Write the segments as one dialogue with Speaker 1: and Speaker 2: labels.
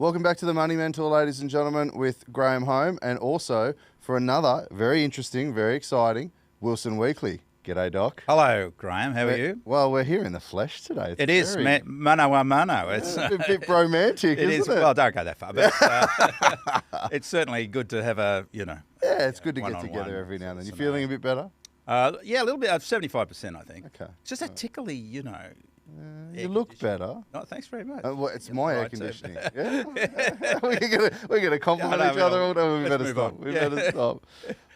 Speaker 1: Welcome back to the Money Mentor, ladies and gentlemen, with Graham Home, and also for another very interesting, very exciting Wilson Weekly. G'day, Doc.
Speaker 2: Hello, Graham. How are you?
Speaker 1: Well, we're here in the flesh today.
Speaker 2: It is mano a mano. It's
Speaker 1: a bit romantic, isn't it?
Speaker 2: Well, don't go that far, but it's certainly good to have a
Speaker 1: Yeah, it's good to get together every now and then. You feeling a bit better?
Speaker 2: Yeah, a little bit. 75%, I think.
Speaker 1: Okay.
Speaker 2: It's just that tickly,
Speaker 1: you look better.
Speaker 2: Oh, thanks very much.
Speaker 1: Well, it's my air conditioning. Yeah? we're gonna compliment each other all day. We better stop. We better stop.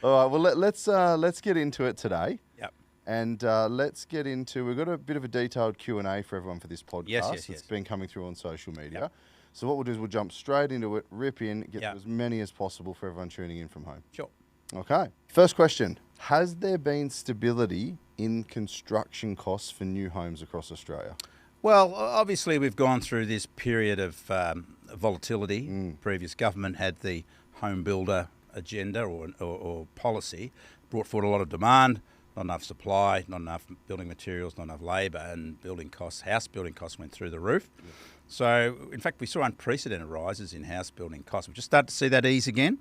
Speaker 1: All right. Well, let's get into it today.
Speaker 2: Yep.
Speaker 1: And let's get into. We've got a bit of a detailed Q&A for everyone for this podcast.
Speaker 2: Yes.
Speaker 1: It's been coming through on social media.
Speaker 2: Yep.
Speaker 1: So what we'll do is we'll jump straight into it, rip in, get
Speaker 2: Yep.
Speaker 1: as many as possible for everyone tuning in from home.
Speaker 2: Sure.
Speaker 1: Okay. First question: has there been stability in construction costs for new homes across Australia?
Speaker 2: Well, obviously we've gone through this period of volatility. Previous government had the home builder agenda or policy, brought forward a lot of demand, not enough supply, not enough building materials, not enough labour, and house building costs went through the roof. Yeah. So, in fact, we saw unprecedented rises in house building costs. We've just started to see that ease again,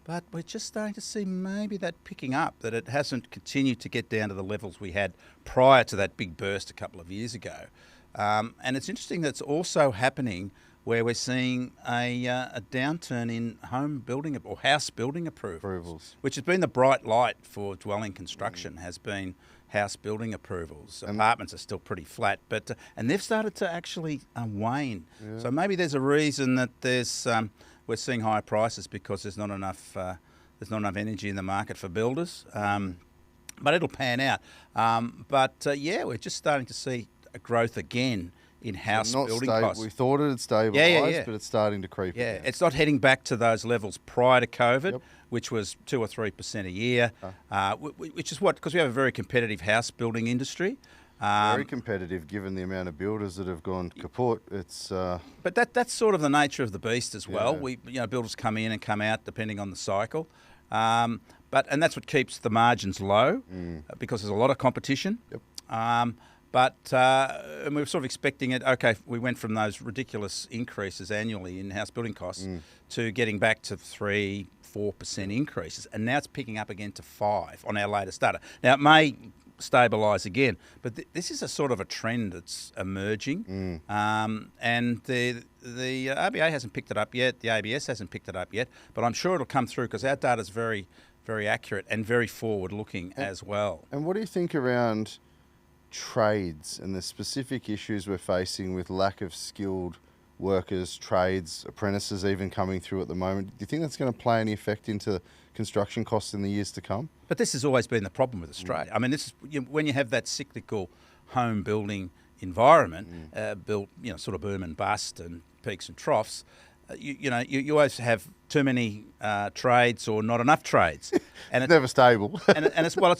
Speaker 2: but we're just starting to see maybe that picking up, that it hasn't continued to get down to the levels we had prior to that big burst a couple of years ago. And it's interesting that's also happening where we're seeing a downturn in home building or house building approvals, which has been the bright light for dwelling construction, has been house building approvals. Apartments are still pretty flat, but and they've started to actually wane. Yeah. So maybe there's a reason that we're seeing higher prices because there's not enough energy in the market for builders. But it'll pan out. Yeah, we're just starting to see a growth again in house building costs.
Speaker 1: We thought it had stabilised, but it's starting to creep again.
Speaker 2: It's not heading back to those levels prior to COVID, which was 2 or 3% a year, which is because we have a very competitive house building industry.
Speaker 1: Very competitive, given the amount of builders that have gone kaput.
Speaker 2: But that's sort of the nature of the beast as well. Builders come in and come out depending on the cycle, and that's what keeps the margins low because there's a lot of competition.
Speaker 1: Yep.
Speaker 2: And we were sort of expecting it. Okay, we went from those ridiculous increases annually in house building costs to getting back to 3-4% increases, and now it's picking up again to 5% on our latest data. Now it may stabilise again, but this is a sort of a trend that's emerging, and the RBA hasn't picked it up yet. The ABS hasn't picked it up yet, but I'm sure it'll come through because our data is very, very accurate and very forward-looking as well.
Speaker 1: And what do you think around trades and the specific issues we're facing with lack of skilled workers, trades, apprentices even coming through at the moment? Do you think that's going to play any effect into construction costs in the years to come?
Speaker 2: But this has always been the problem with Australia. I mean, this is when you have that cyclical home building environment, built, sort of boom and bust and peaks and troughs. You always have too many trades or not enough trades, and
Speaker 1: it's never stable.
Speaker 2: and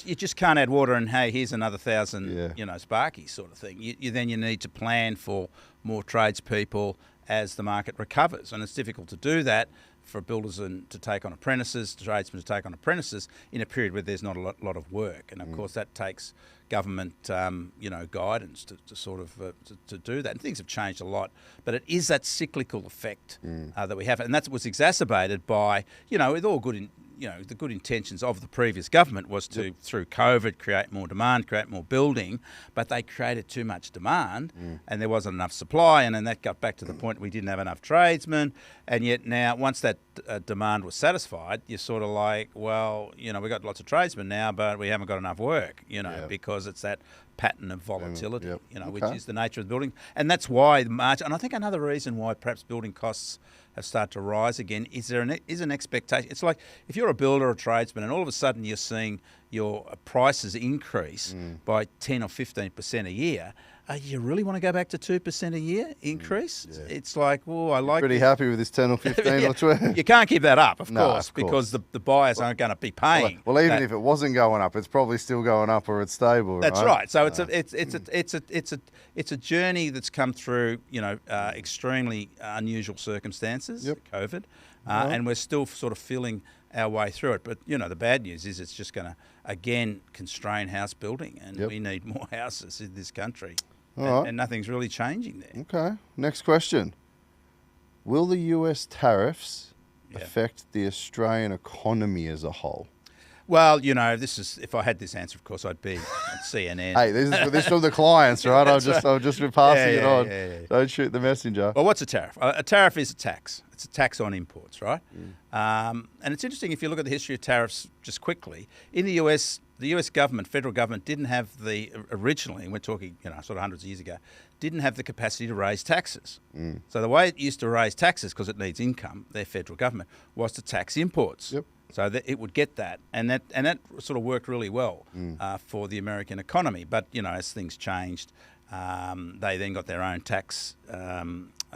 Speaker 2: you just can't add water and hey, here's another 1,000, sparkies sort of thing. Then you need to plan for more tradespeople as the market recovers, and it's difficult to do that for builders to take on apprentices, tradesmen to take on apprentices in a period where there's not a lot of work, and of course that takes government, guidance to sort of to do that. And things have changed a lot, but it is that cyclical effect that we have, and that was exacerbated by, with all good, the good intentions of the previous government was to, through COVID, create more demand, create more building, but they created too much demand and there wasn't enough supply, and then that got back to the point we didn't have enough tradesmen, and yet now, once that demand was satisfied, you're sort of like, well, we've got lots of tradesmen now, but we haven't got enough work, because it's that pattern of volatility, which is the nature of the building. And that's why the margin, and I think another reason why perhaps building costs have started to rise again is an expectation. It's like if you're a builder or a tradesman and all of a sudden you're seeing your prices increase by 10 or 15% a year, you really want to go back to 2% a year increase? Yeah. It's like, I like...
Speaker 1: Pretty happy with this 10 or 15 or 12.
Speaker 2: You can't keep that up, of course, because the buyers aren't going to be paying.
Speaker 1: Well, even if it wasn't going up, it's probably still going up or it's stable.
Speaker 2: That's right. So it's a journey that's come through, extremely unusual circumstances, COVID, and we're still sort of feeling our way through it. But, the bad news is it's just going to, again, constrain house building, and we need more houses in this country. And nothing's really changing there.
Speaker 1: Okay. Next question. Will the US tariffs
Speaker 2: Yeah.
Speaker 1: affect the Australian economy as a whole?
Speaker 2: Well, this is, if I had this answer, of course, I'd be on CNN.
Speaker 1: Hey, this is from the clients, right? I'll just be passing it on.
Speaker 2: Yeah.
Speaker 1: Don't shoot the messenger.
Speaker 2: Well, what's a tariff? A tariff is a tax. It's a tax on imports, right? And it's interesting if you look at the history of tariffs just quickly. In the US government, federal government, didn't have originally, and we're talking, sort of hundreds of years ago, didn't have the capacity to raise taxes. So the way it used to raise taxes, because it needs income, their federal government, was to tax imports.
Speaker 1: Yep.
Speaker 2: So that it would get that, and that sort of worked really well for the American economy. But as things changed, they then got their own tax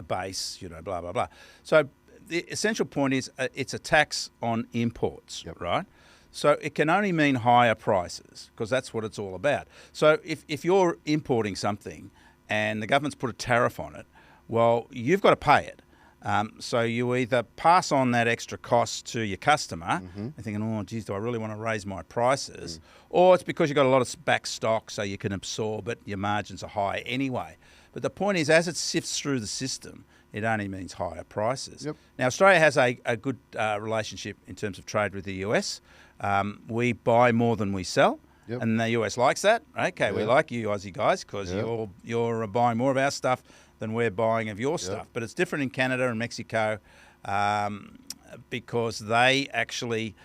Speaker 2: base, blah blah blah. So the essential point is it's a tax on imports, right? So it can only mean higher prices because that's what it's all about. So if you're importing something and the government's put a tariff on it, well, you've got to pay it. So you either pass on that extra cost to your customer and thinking, oh, geez, do I really want to raise my prices? Or it's because you've got a lot of back stock so you can absorb it, your margins are high anyway. But the point is, as it sifts through the system, it only means higher prices. Yep. Now, Australia has a good relationship in terms of trade with the US. We buy more than we sell. Yep. And the US likes that. Okay, we like you Aussie guys because you're buying more of our stuff than we're buying of your stuff. But it's different in Canada and Mexico because they actually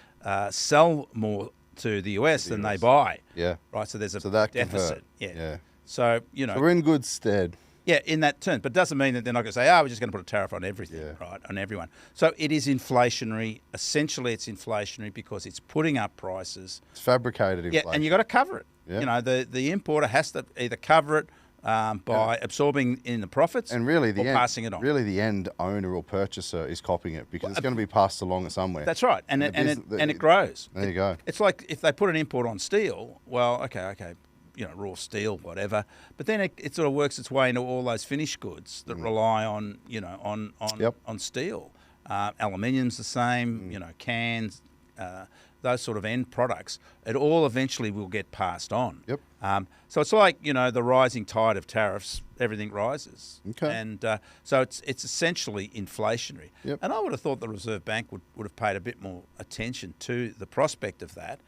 Speaker 2: sell more to the US than they buy. Yeah. Right, so there's a deficit. Yeah. So, so
Speaker 1: we're in good stead.
Speaker 2: Yeah, in that term. But it doesn't mean that they're not going to say, we're just going to put a tariff on everything, right, on everyone. So it is inflationary. Essentially, it's inflationary because it's putting up prices.
Speaker 1: It's fabricated inflation.
Speaker 2: Yeah, and you've got to cover it. Yeah. The importer has to either cover it by absorbing in the profits
Speaker 1: and really
Speaker 2: passing it on.
Speaker 1: Really, the end owner or purchaser is copying it because it's going to be passed along somewhere.
Speaker 2: That's right, and it grows.
Speaker 1: There you go.
Speaker 2: It's like if they put an import on steel, well, okay, raw steel, whatever. But then it sort of works its way into all those finished goods that rely on, on steel. Aluminium's the same, cans, those sort of end products. It all eventually will get passed on.
Speaker 1: Yep.
Speaker 2: So it's like, the rising tide of tariffs, everything rises. Okay. And so it's essentially inflationary. Yep. And I would have thought the Reserve Bank would have paid a bit more attention to the prospect of that.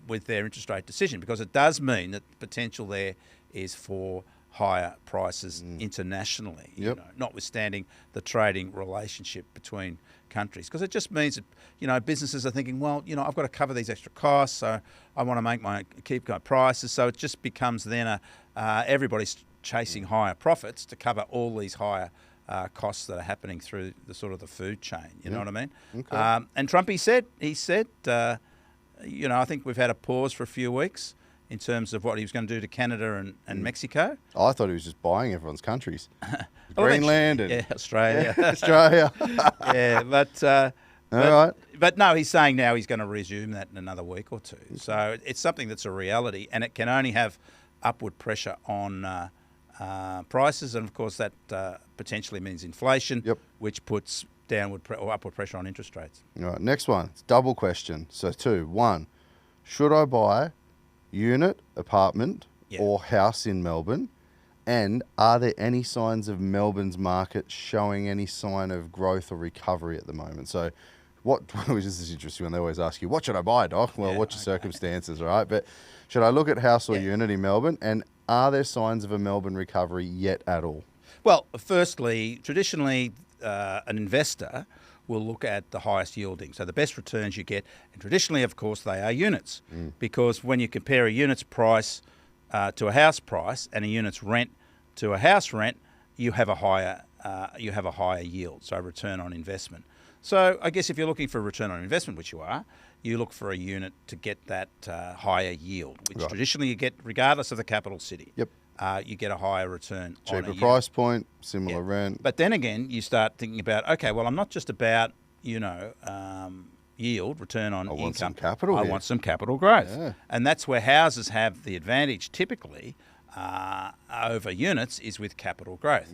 Speaker 2: With their interest rate decision, because it does mean that the potential there is for higher prices internationally, notwithstanding the trading relationship between countries. Because it just means that, businesses are thinking, well, I've got to cover these extra costs, so I want to keep my prices. So it just becomes then everybody's chasing higher profits to cover all these higher costs that are happening through the sort of the food chain. You know what I mean? Okay. And Trump, he said, I think we've had a pause for a few weeks in terms of what he was going to do to Canada and Mexico.
Speaker 1: Oh, I thought he was just buying everyone's countries. Greenland and
Speaker 2: Australia.
Speaker 1: Australia.
Speaker 2: But no, he's saying now he's going to resume that in another week or two. So it's something that's a reality, and it can only have upward pressure on prices, and of course that potentially means inflation, which puts downward or upward pressure on interest rates.
Speaker 1: All right, next one. It's double question. So two. One, should I buy unit, apartment, or house in Melbourne? And are there any signs of Melbourne's market showing any sign of growth or recovery at the moment? So which is interesting when they always ask you, what should I buy, Doc? Well, what's your circumstances, right? But should I look at house or unit in Melbourne? And are there signs of a Melbourne recovery yet at all?
Speaker 2: Well, firstly, traditionally, an investor will look at the highest yielding, so the best returns you get. And traditionally, of course, they are units, because when you compare a unit's price to a house price and a unit's rent to a house rent, you have a higher yield, so return on investment. So I guess if you're looking for a return on investment, which you are, you look for a unit to get that higher yield, which traditionally you get regardless of the capital city. Yep. You get a higher return.
Speaker 1: Cheaper price point, similar rent.
Speaker 2: But then again, you start thinking about, okay, well, I'm not just about, yield, return on income.
Speaker 1: I want some capital.
Speaker 2: I want some capital growth. Yeah. And that's where houses have the advantage typically over units is with capital growth.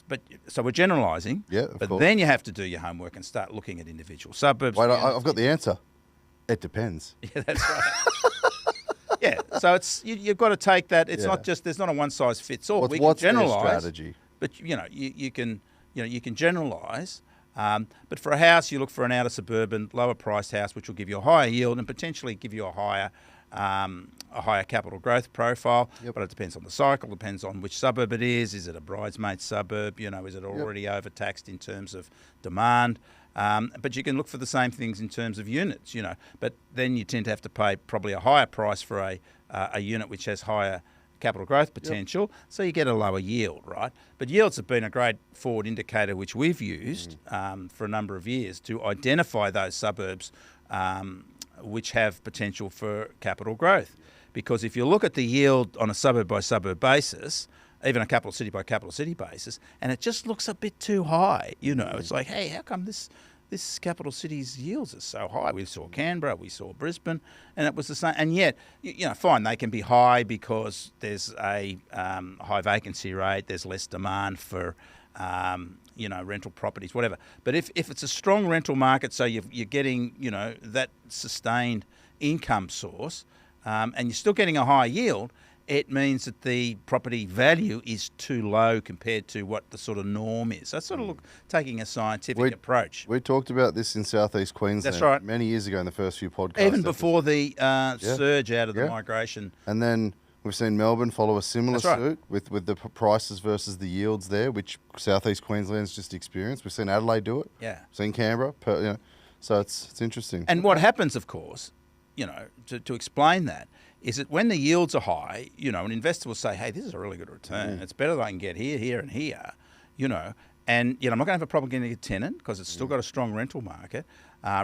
Speaker 2: But so we're generalising.
Speaker 1: Yeah,
Speaker 2: but then you have to do your homework and start looking at individual suburbs.
Speaker 1: Wait, I've got the answer. It depends.
Speaker 2: Yeah, that's right. Yeah, so it's you've got to take that. It's not just there's not a one size fits all.
Speaker 1: What's their strategy?
Speaker 2: But you can you can generalise. But for a house, you look for an outer suburban, lower priced house, which will give you a higher yield and potentially give you a higher capital growth profile. But it depends on the cycle, depends on which suburb it is. Is it a bridesmaid suburb? Is it already overtaxed in terms of demand? But you can look for the same things in terms of units, But then you tend to have to pay probably a higher price for a unit which has higher capital growth potential, so you get a lower yield, right? But yields have been a great forward indicator which we've used for a number of years to identify those suburbs which have potential for capital growth. Because if you look at the yield on a suburb by suburb basis, even a capital city by capital city basis, and it just looks a bit too high, it's like, hey, how come this capital city's yields are so high? We saw Canberra, we saw Brisbane, and it was the same. And yet, fine, they can be high because there's a high vacancy rate, there's less demand for, rental properties, whatever. But if it's a strong rental market, so you're getting, that sustained income source, and you're still getting a high yield, it means that the property value is too low compared to what the sort of norm is. So it's sort of taking a scientific approach.
Speaker 1: We talked about this in southeast Queensland.
Speaker 2: That's right.
Speaker 1: Many years ago in the first few podcasts.
Speaker 2: Even before the surge out of the migration.
Speaker 1: And then we've seen Melbourne follow a similar suit with the prices versus the yields there, which southeast Queensland's just experienced. We've seen Adelaide do it.
Speaker 2: Yeah.
Speaker 1: We've seen Canberra. So it's interesting.
Speaker 2: And what happens, of course, to explain that, is that when the yields are high, an investor will say, hey, this is a really good return. It's better than I can get here, here, and here, and, I'm not going to have a problem getting a tenant because it's still got a strong rental market.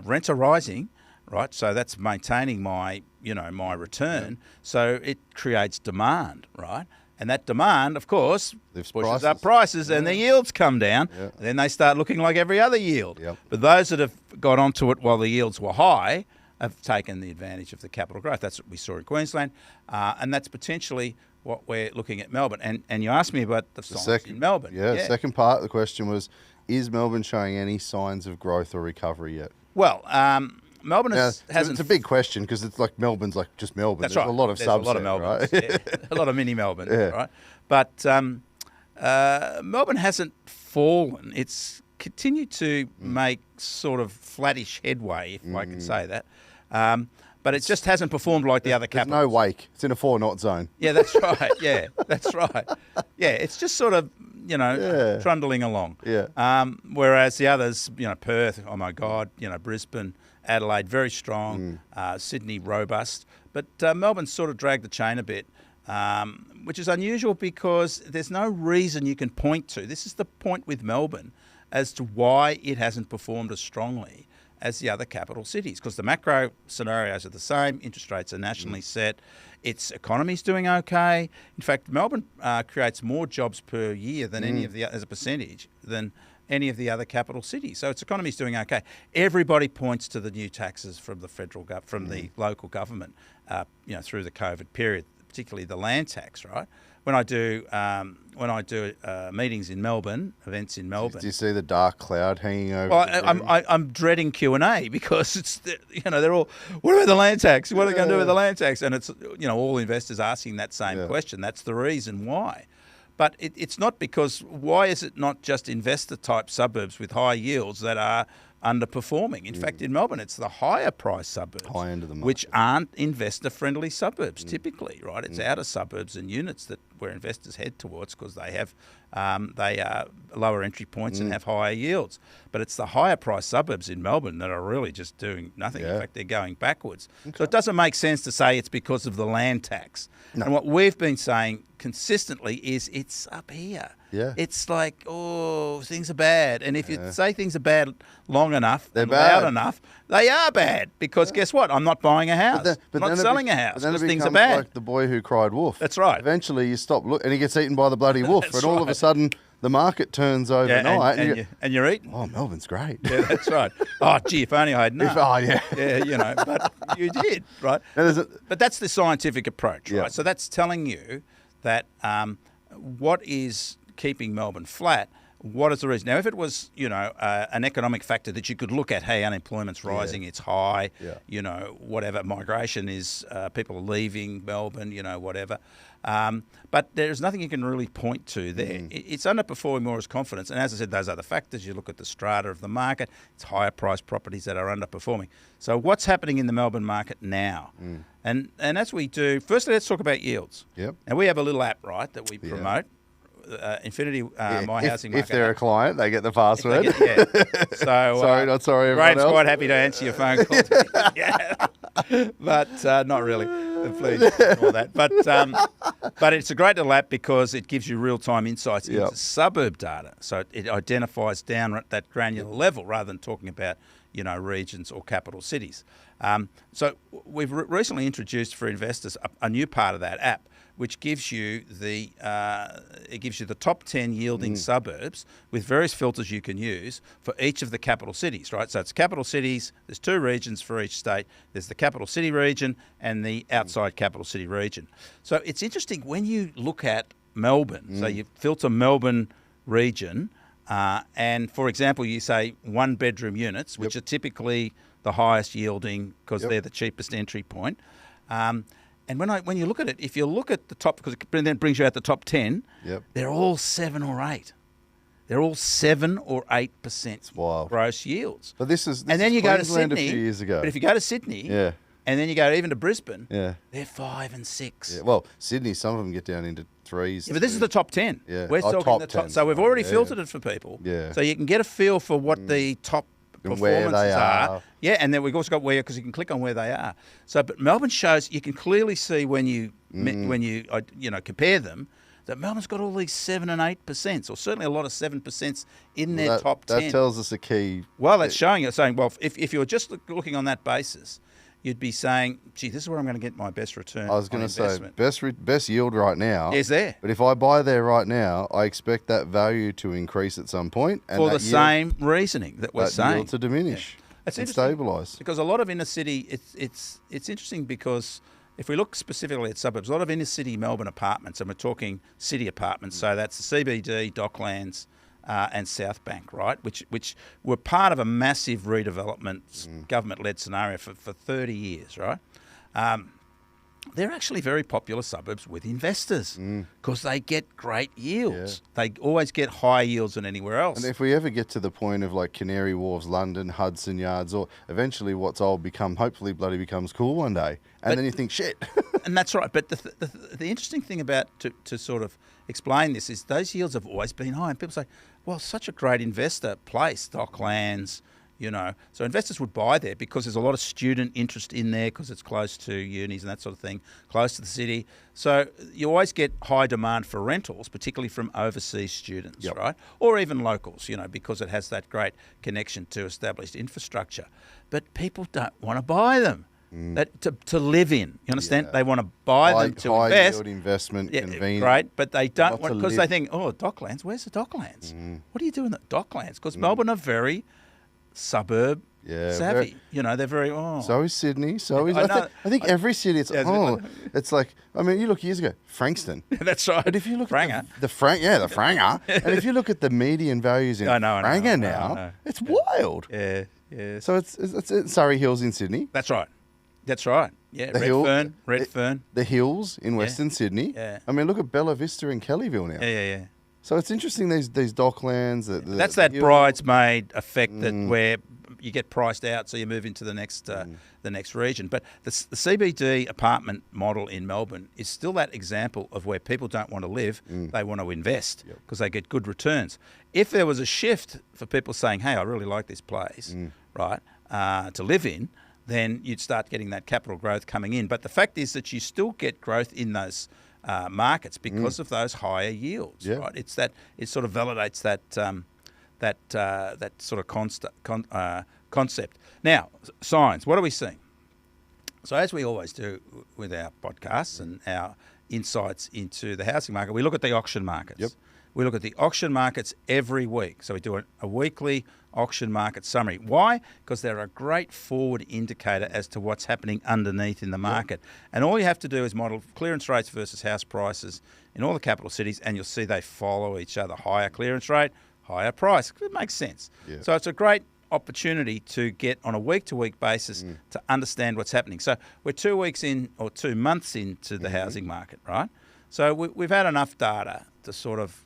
Speaker 2: Rents are rising, right? So that's maintaining my, my return. So it creates demand, right? And that demand, of course, pushes up prices and the yields come down. Yeah. And then they start looking like every other yield.
Speaker 1: Yep.
Speaker 2: But those that have got onto it while the yields were high have taken the advantage of the capital growth. That's what we saw in Queensland, and that's potentially what we're looking at Melbourne. And you asked me about the signs in Melbourne.
Speaker 1: Yeah, second part of the question was, is Melbourne showing any signs of growth or recovery yet?
Speaker 2: Well, Melbourne hasn't...
Speaker 1: It's a big question because it's like Melbourne's like just Melbourne.
Speaker 2: That's
Speaker 1: There's
Speaker 2: right.
Speaker 1: a lot of subsets,
Speaker 2: a lot of Melbournes, right? A lot of mini Melbourne, right? But Melbourne hasn't fallen. It's continued to make sort of flattish headway, if I can say that. But it just hasn't performed like the other capitals.
Speaker 1: There's no wake. It's in a 4-knot zone.
Speaker 2: Yeah, that's right. Yeah, that's right. Yeah, it's just sort of, trundling along.
Speaker 1: Yeah.
Speaker 2: Whereas the others, Perth, oh my God, Brisbane, Adelaide, very strong. Sydney, robust. But Melbourne sort of dragged the chain a bit, which is unusual because there's no reason you can point to. This is the point with Melbourne as to why it hasn't performed as strongly as the other capital cities, because the macro scenarios are the same, interest rates are nationally set, its economy's doing okay. In fact, Melbourne creates more jobs per year than any of the, as a percentage, than any of the other capital cities. So its economy's doing okay. Everybody points to the new taxes from the federal from the local government, through the COVID period, particularly the land tax, right? When I do meetings in Melbourne, events in Melbourne.
Speaker 1: Do you see the dark cloud hanging over?
Speaker 2: Well, I'm dreading Q&A because it's they're all, what about the land tax? What are they going to do with the land tax? And it's all investors asking that same question. That's the reason why. But it's not because why is it not just investor type suburbs with high yields that are underperforming? In fact, in Melbourne, it's the higher price suburbs,
Speaker 1: high end of the market,
Speaker 2: which aren't investor friendly suburbs typically, right? It's outer suburbs and units where investors head towards because they have lower entry points and have higher yields. But it's the higher price suburbs in Melbourne that are really just doing nothing. In fact, they're going backwards. Okay. So it doesn't make sense to say it's because of the land tax. No. And what we've been saying consistently is it's up here.
Speaker 1: Yeah.
Speaker 2: It's like, things are bad. And if you say things are bad long enough
Speaker 1: and
Speaker 2: loud enough, they are bad. Because guess what? I'm not buying a house. I'm not selling a house because things are bad.
Speaker 1: Like the boy who cried wolf.
Speaker 2: That's right.
Speaker 1: Eventually you stop looking and he gets eaten by the bloody wolf. And all of a sudden the market turns overnight.
Speaker 2: And you're eating.
Speaker 1: Oh, Melbourne's great.
Speaker 2: Yeah, that's right. Oh, gee, if only I had known. Yeah, but you did, right? But that's the scientific approach, right? So that's telling you that what is keeping Melbourne flat what is the reason? Now, if it was, an economic factor that you could look at, hey, unemployment's rising, it's high, whatever, migration is, people are leaving Melbourne, whatever. But there's nothing you can really point to there. It's underperforming more as confidence. And as I said, those other factors, you look at the strata of the market, it's higher priced properties that are underperforming. So what's happening in the Melbourne market now? And as we do, firstly, let's talk about yields.
Speaker 1: Yep.
Speaker 2: And we have a little app, right, that we promote. Infinity, My Housing Market.
Speaker 1: If they're a client, they get the password.
Speaker 2: So,
Speaker 1: sorry, not sorry, everyone
Speaker 2: Graham's
Speaker 1: else.
Speaker 2: quite happy to answer your phone call. But not really. Please ignore that. But it's a great little app because it gives you real-time insights into suburb data. So it identifies down at that granular level rather than talking about, regions or capital cities. So we've recently introduced for investors a new part of that app, which gives you the top 10 yielding suburbs with various filters you can use for each of the capital cities, right? So it's capital cities. There's 2 regions for each state. There's the capital city region and the outside capital city region. So it's interesting when you look at Melbourne. So you filter Melbourne region, and for example, you say 1-bedroom units, which are typically the highest yielding because they're the cheapest entry point. And when you look at it, if you look at the top, because it then brings you out the top 10, they're all 7 or 8. They're all 7 or 8% gross yields.
Speaker 1: But this is
Speaker 2: and then you go to
Speaker 1: Queensland
Speaker 2: Sydney.
Speaker 1: a few years ago.
Speaker 2: But if you go to Sydney, and then you go even to Brisbane, they're 5 and 6.
Speaker 1: Yeah. Well, Sydney, some of them get down into 3s.
Speaker 2: Yeah, but this is the top 10.
Speaker 1: Yeah.
Speaker 2: We're talking
Speaker 1: top
Speaker 2: the top.
Speaker 1: 10.
Speaker 2: So we've already filtered it for people.
Speaker 1: Yeah.
Speaker 2: So you can get a feel for what the top performances are. Yeah, and then we've also got where, because you can click on where they are. So, but Melbourne shows, you can clearly see when you compare them, that Melbourne's got all these 7 and 8%, or certainly a lot of 7% in their top 10.
Speaker 1: That tells us a key.
Speaker 2: Well, that's showing you, saying, well, if you're just looking on that basis, you'd be saying, gee, this is where I'm going to get my best return.
Speaker 1: I was going to say, best yield right now
Speaker 2: is there.
Speaker 1: But if I buy there right now, I expect that value to increase at some point. And
Speaker 2: for the same reasoning that we're saying.
Speaker 1: Yield to diminish and stabilise.
Speaker 2: Because a lot of inner city, it's interesting because if we look specifically at suburbs, a lot of inner city Melbourne apartments, and we're talking city apartments, so that's the CBD, Docklands, and South Bank, right, which were part of a massive redevelopment, government-led scenario for 30 years, right? They're actually very popular suburbs with investors because they get great yields. Yeah. They always get higher yields than anywhere else.
Speaker 1: And if we ever get to the point of like Canary Wharfs, London, Hudson Yards, or eventually what's old hopefully bloody becomes cool one day. And then you think, shit.
Speaker 2: And that's right. But the interesting thing about, to sort of explain this, is those yields have always been high. And people say, well, such a great investor place, Docklands, So investors would buy there because there's a lot of student interest in there because it's close to unis and that sort of thing, close to the city. So you always get high demand for rentals, particularly from overseas students, right? Or even locals, because it has that great connection to established infrastructure. But people don't want to buy them. To live in, you understand? They want to buy them to invest.
Speaker 1: High yield investment, convenient.
Speaker 2: Right, but they don't want, because they think, oh, Docklands, where's the Docklands? What do you do in the Docklands? Because Melbourne are very suburb savvy. They're very,
Speaker 1: So is Sydney. So is, I think every city, it's like, I mean, you look years ago, Frankston.
Speaker 2: That's right.
Speaker 1: But if you look
Speaker 2: at
Speaker 1: the Franger, and if you look at the median values in Franger now, it's wild.
Speaker 2: Yeah.
Speaker 1: So it's Surrey Hills in Sydney.
Speaker 2: That's right. Yeah, Redfern.
Speaker 1: The hills in Western Sydney.
Speaker 2: Yeah.
Speaker 1: I mean, look at Bella Vista and Kellyville now.
Speaker 2: Yeah.
Speaker 1: So it's interesting, these Docklands.
Speaker 2: That's that bridesmaid effect where you get priced out, so you move into the next region. But the CBD apartment model in Melbourne is still that example of where people don't want to live, they want to invest because they get good returns. If there was a shift for people saying, hey, I really like this place, right, to live in, then you'd start getting that capital growth coming in. But the fact is that you still get growth in those markets because of those higher yields, right? It sort of validates that sort of concept. Now, signs. What are we seeing? So as we always do with our podcasts and our insights into the housing market, we look at the auction markets. We look at the auction markets every week. So we do a weekly auction market summary. Why? Because they're a great forward indicator as to what's happening underneath in the market. And all you have to do is model clearance rates versus house prices in all the capital cities, and you'll see they follow each other. Higher clearance rate, higher price. It makes sense.
Speaker 1: Yeah.
Speaker 2: So it's a great opportunity to get on a week-to-week basis to understand what's happening. So we're 2 weeks in or 2 months into the housing market, right? So we've had enough data to sort of,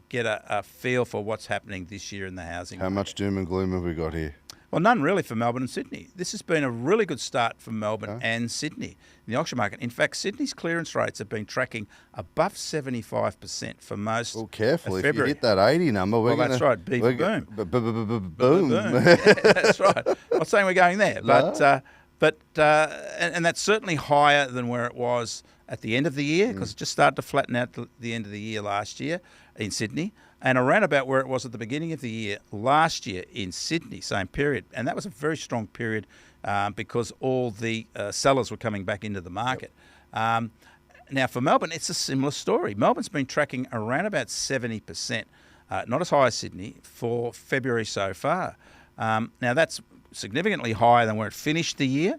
Speaker 2: get a feel for what's happening this year in the housing market.
Speaker 1: How much doom and gloom have we got here?
Speaker 2: Well, none really for Melbourne and Sydney. This has been a really good start for Melbourne and Sydney in the auction market. In fact, Sydney's clearance rates have been tracking above 75% for most
Speaker 1: Well, careful.
Speaker 2: of
Speaker 1: If you
Speaker 2: February.
Speaker 1: hit that 80 number, we're
Speaker 2: Well, that's right. Beaver boom.
Speaker 1: Boom.
Speaker 2: Yeah, that's right. I'm not saying we're going there, but that's certainly higher than where it was at the end of the year, because it just started to flatten out at the end of the year last year in Sydney, and around about where it was at the beginning of the year last year in Sydney, same period. And that was a very strong period because all the sellers were coming back into the market. Now, for Melbourne, it's a similar story. Melbourne's been tracking around about 70%, not as high as Sydney, for February so far. Now, that's significantly higher than where it finished the year,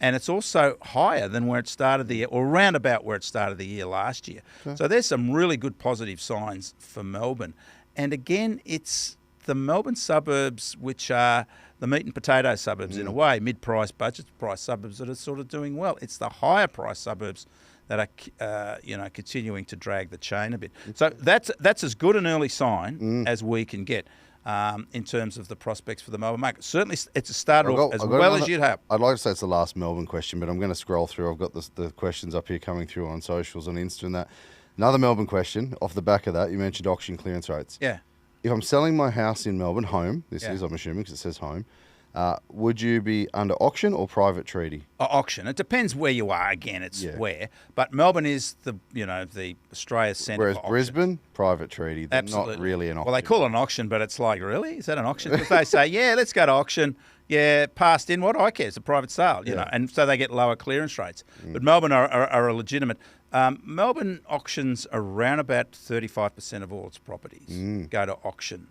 Speaker 2: and it's also higher than where it started the year, or around about where it started the year last year. Okay. So there's some really good positive signs for Melbourne. And again, it's the Melbourne suburbs, which are the meat and potato suburbs in a way, mid-price, budget price suburbs that are sort of doing well. It's the higher price suburbs that are, continuing to drag the chain a bit. So that's as good an early sign as we can get. In terms of the prospects for the Melbourne market. Certainly, it's started off as well as you'd hope.
Speaker 1: I'd like to say it's the last Melbourne question, but I'm going to scroll through. I've got the questions up here coming through on socials, on Insta and that. Another Melbourne question. Off the back of that, you mentioned auction clearance rates.
Speaker 2: Yeah.
Speaker 1: If I'm selling my house in Melbourne, home, is, I'm assuming, because it says home, would you be under auction or private treaty?
Speaker 2: Auction. It depends where you are. Again, it's where. But Melbourne is the Australia's centre for auction.
Speaker 1: Whereas Brisbane, private treaty. They're not really an auction.
Speaker 2: Well, they call it an auction, but it's like, really? Is that an auction? Because they say, let's go to auction. Yeah, passed in. What do I care? It's a private sale, you know. And so they get lower clearance rates. But Melbourne are a legitimate. Melbourne auctions around about 35% of all its properties go to auction.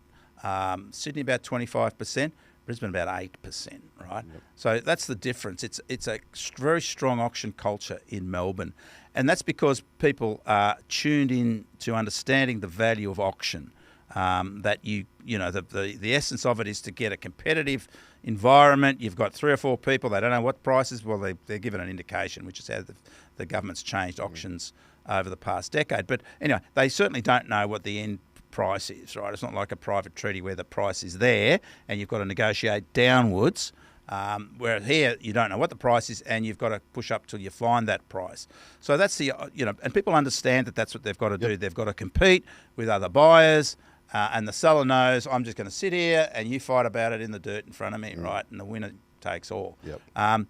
Speaker 2: Sydney about 25%. Brisbane about 8%, right? Yep. So that's the difference. It's a very strong auction culture in Melbourne, and that's because people are tuned in to understanding the value of auction. That the essence of it is to get a competitive environment. You've got 3 or 4 people. They don't know what prices. Well, they're given an indication, which is how the government's changed auctions over the past decade. But anyway, they certainly don't know what the end price is, right? It's not like a private treaty where the price is there and you've got to negotiate downwards, where here you don't know what the price is and you've got to push up till you find that price. So that's and people understand that that's what they've got to do. They've got to compete with other buyers, and the seller knows, I'm just going to sit here and you fight about it in the dirt in front of me, right? And the winner takes all. Yep. And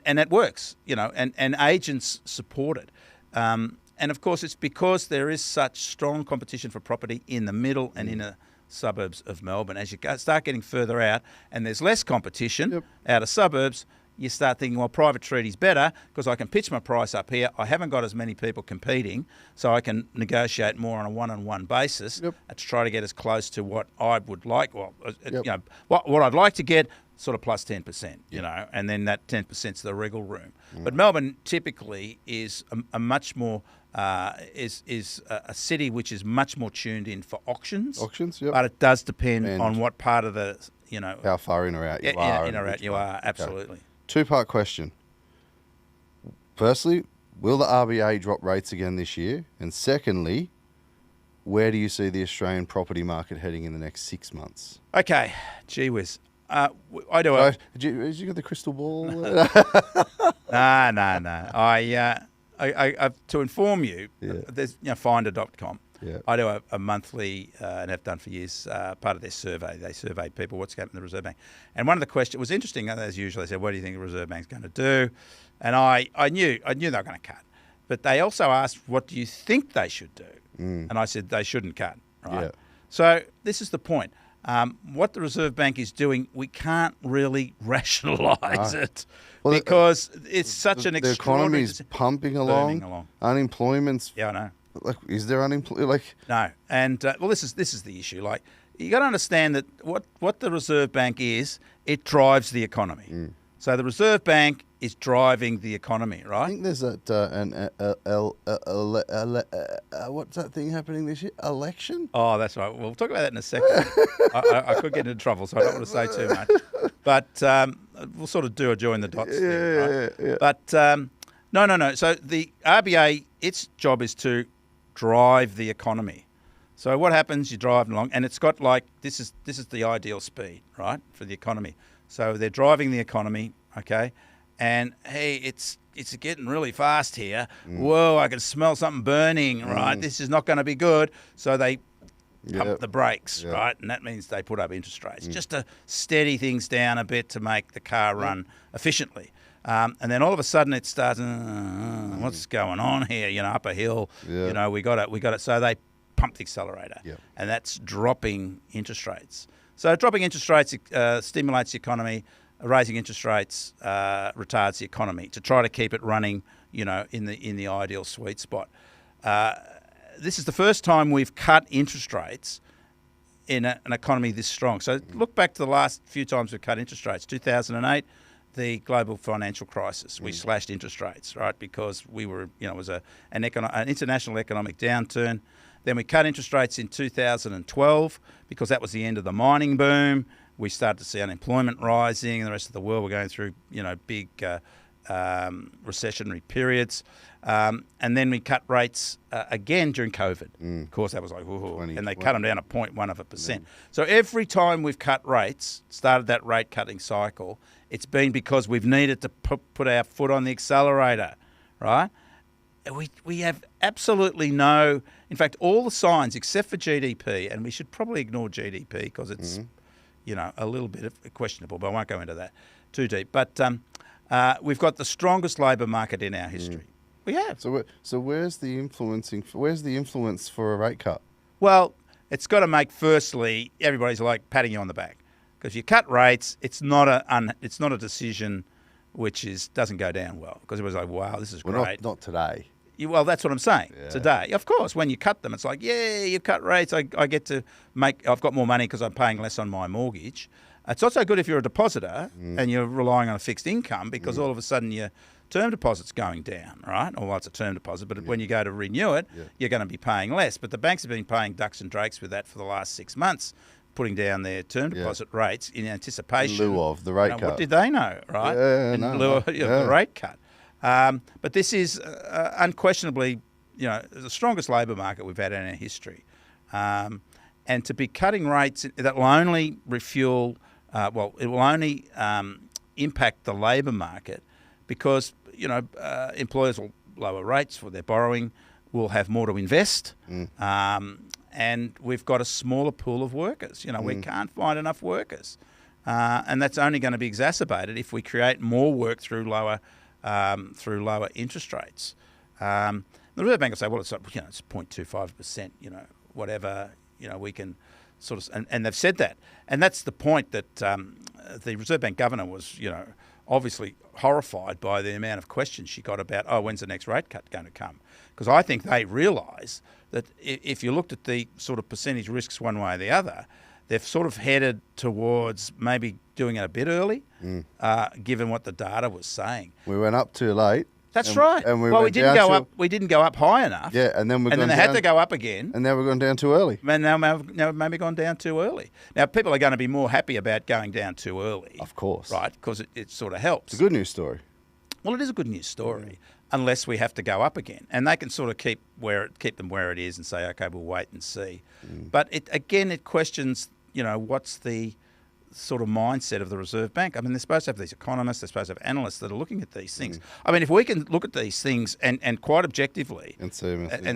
Speaker 2: it works, and agents support it. And of course, it's because there is such strong competition for property in the middle and inner suburbs of Melbourne. As you start getting further out and there's less competition out of suburbs, you start thinking, well, private treaty's better because I can pitch my price up here. I haven't got as many people competing, so I can negotiate more on a one-on-one basis to try to get as close to what I would like. Well, what I'd like to get, sort of plus 10%, and then that 10%'s the wriggle room. But Melbourne typically is a much more is a city which is much more tuned in for auctions. But it does depend on what part of the
Speaker 1: how far in or out you are.
Speaker 2: In or out you are, absolutely.
Speaker 1: Okay. 2-part question. Firstly, will the RBA drop rates again this year? And secondly, where do you see the Australian property market heading in the next 6 months?
Speaker 2: Okay, gee whiz. I do.
Speaker 1: Did you get the crystal ball?
Speaker 2: No. I to inform you, there's Finder.com. Yeah. I do a monthly, and have done for years, part of their survey. They survey people, what's happening in the Reserve Bank. And one of the questions was interesting, as usual. They said, what do you think the Reserve Bank's going to do? And I knew they were going to cut. But they also asked, what do you think they should do? And I said, they shouldn't cut. Right? Yeah. So this is the point. What the Reserve Bank is doing, we can't really rationalise it because it's such an extraordinary...
Speaker 1: The economy's pumping along. Unemployment's...
Speaker 2: Yeah, I know.
Speaker 1: Is there unemployment?
Speaker 2: No. And, this is the issue. You got to understand that what the Reserve Bank is, it drives the economy. So the Reserve Bank is driving the economy,
Speaker 1: I
Speaker 2: right?
Speaker 1: think there's that what's that thing happening this year? Election?
Speaker 2: Oh, that's right. We'll talk about that in a second. I could get into trouble, so I don't want to say too much. But we'll sort of do a join the dots thing, right?
Speaker 1: Yeah.
Speaker 2: But no. So the RBA, its job is to drive the economy. So what happens? You're driving along, and it's got like this is the ideal speed, right, for the economy. So they're driving the economy, okay, and hey, it's getting really fast here. Whoa, I can smell something burning, right? This is not going to be good. So they pump the brakes, right, and that means they put up interest rates just to steady things down a bit to make the car run efficiently. And then all of a sudden it starts. What's going on here? You know, up a hill. You know, we got it. So they pump the accelerator, and that's dropping interest rates. So dropping interest rates stimulates the economy. Raising interest rates retards the economy to try to keep it running, you know, in the ideal sweet spot. This is the first time we've cut interest rates in an economy this strong. So look back to the last few times we've cut interest rates. 2008, the global financial crisis. We slashed interest rates, right, because we were, you know, it was an international economic downturn. Then we cut interest rates in 2012 because that was the end of the mining boom. We started to see unemployment rising, and the rest of the world were going through, you know, big recessionary periods. And then we cut rates again during COVID. Of course, that was like, and they cut them down to 0.1%. So every time we've cut rates, started that rate cutting cycle, it's been because we've needed to put our foot on the accelerator, right? We have absolutely no, in fact, all the signs except for GDP, and we should probably ignore GDP because it's, you know, a little bit questionable, but I won't go into that too deep. But we've got the strongest labour market in our history. We have.
Speaker 1: So where's the influence for a rate cut?
Speaker 2: Well, it's got to make, firstly, everybody's like patting you on the back. Because if you cut rates, it's not a decision which doesn't go down well. Because everybody's like, wow, this is great.
Speaker 1: Not today.
Speaker 2: Well, that's what I'm saying. Today, of course, when you cut them, it's like, yeah, you cut rates. I get to I've got more money because I'm paying less on my mortgage. It's also good if you're a depositor and you're relying on a fixed income because all of a sudden your term deposit's going down, right? Or well, it's a term deposit, but when you go to renew it, you're going to be paying less. But the banks have been paying ducks and drakes with that for the last 6 months, putting down their term deposit rates in anticipation.
Speaker 1: In lieu of the rate cut.
Speaker 2: What did they know, right? In lieu of the rate cut. But this is unquestionably, you know, the strongest labour market we've had in our history. And to be cutting rates, that will only refuel, it will only impact the labour market because, you know, employers will lower rates for their borrowing, will have more to invest, and we've got a smaller pool of workers. You know, we can't find enough workers. And that's only going to be exacerbated if we create more work through lower interest rates. The Reserve Bank will say, well, it's 0.25%, you know, whatever, you know, we can sort of, and they've said that. And that's the point that the Reserve Bank governor was, you know, obviously horrified by the amount of questions she got about, when's the next rate cut going to come? Because I think they realise that if you looked at the sort of percentage risks one way or the other, they've sort of headed towards maybe doing it a bit early, given what the data was saying.
Speaker 1: We went up too late.
Speaker 2: That's right. And we didn't go up. We didn't go up high enough.
Speaker 1: Yeah, and then
Speaker 2: they had to go up again.
Speaker 1: And now we're going down too early.
Speaker 2: And now maybe gone down too early. Now people are going to be more happy about going down too early.
Speaker 1: Of course,
Speaker 2: right? Because it sort of helps.
Speaker 1: It's a good news story.
Speaker 2: Well, it is a good news story, unless we have to go up again, and they can sort of keep them where it is and say, okay, we'll wait and see. But it questions, you know, what's the sort of mindset of the Reserve Bank. I mean, they're supposed to have these economists, they're supposed to have analysts that are looking at these things. I mean, if we can look at these things and quite objectively and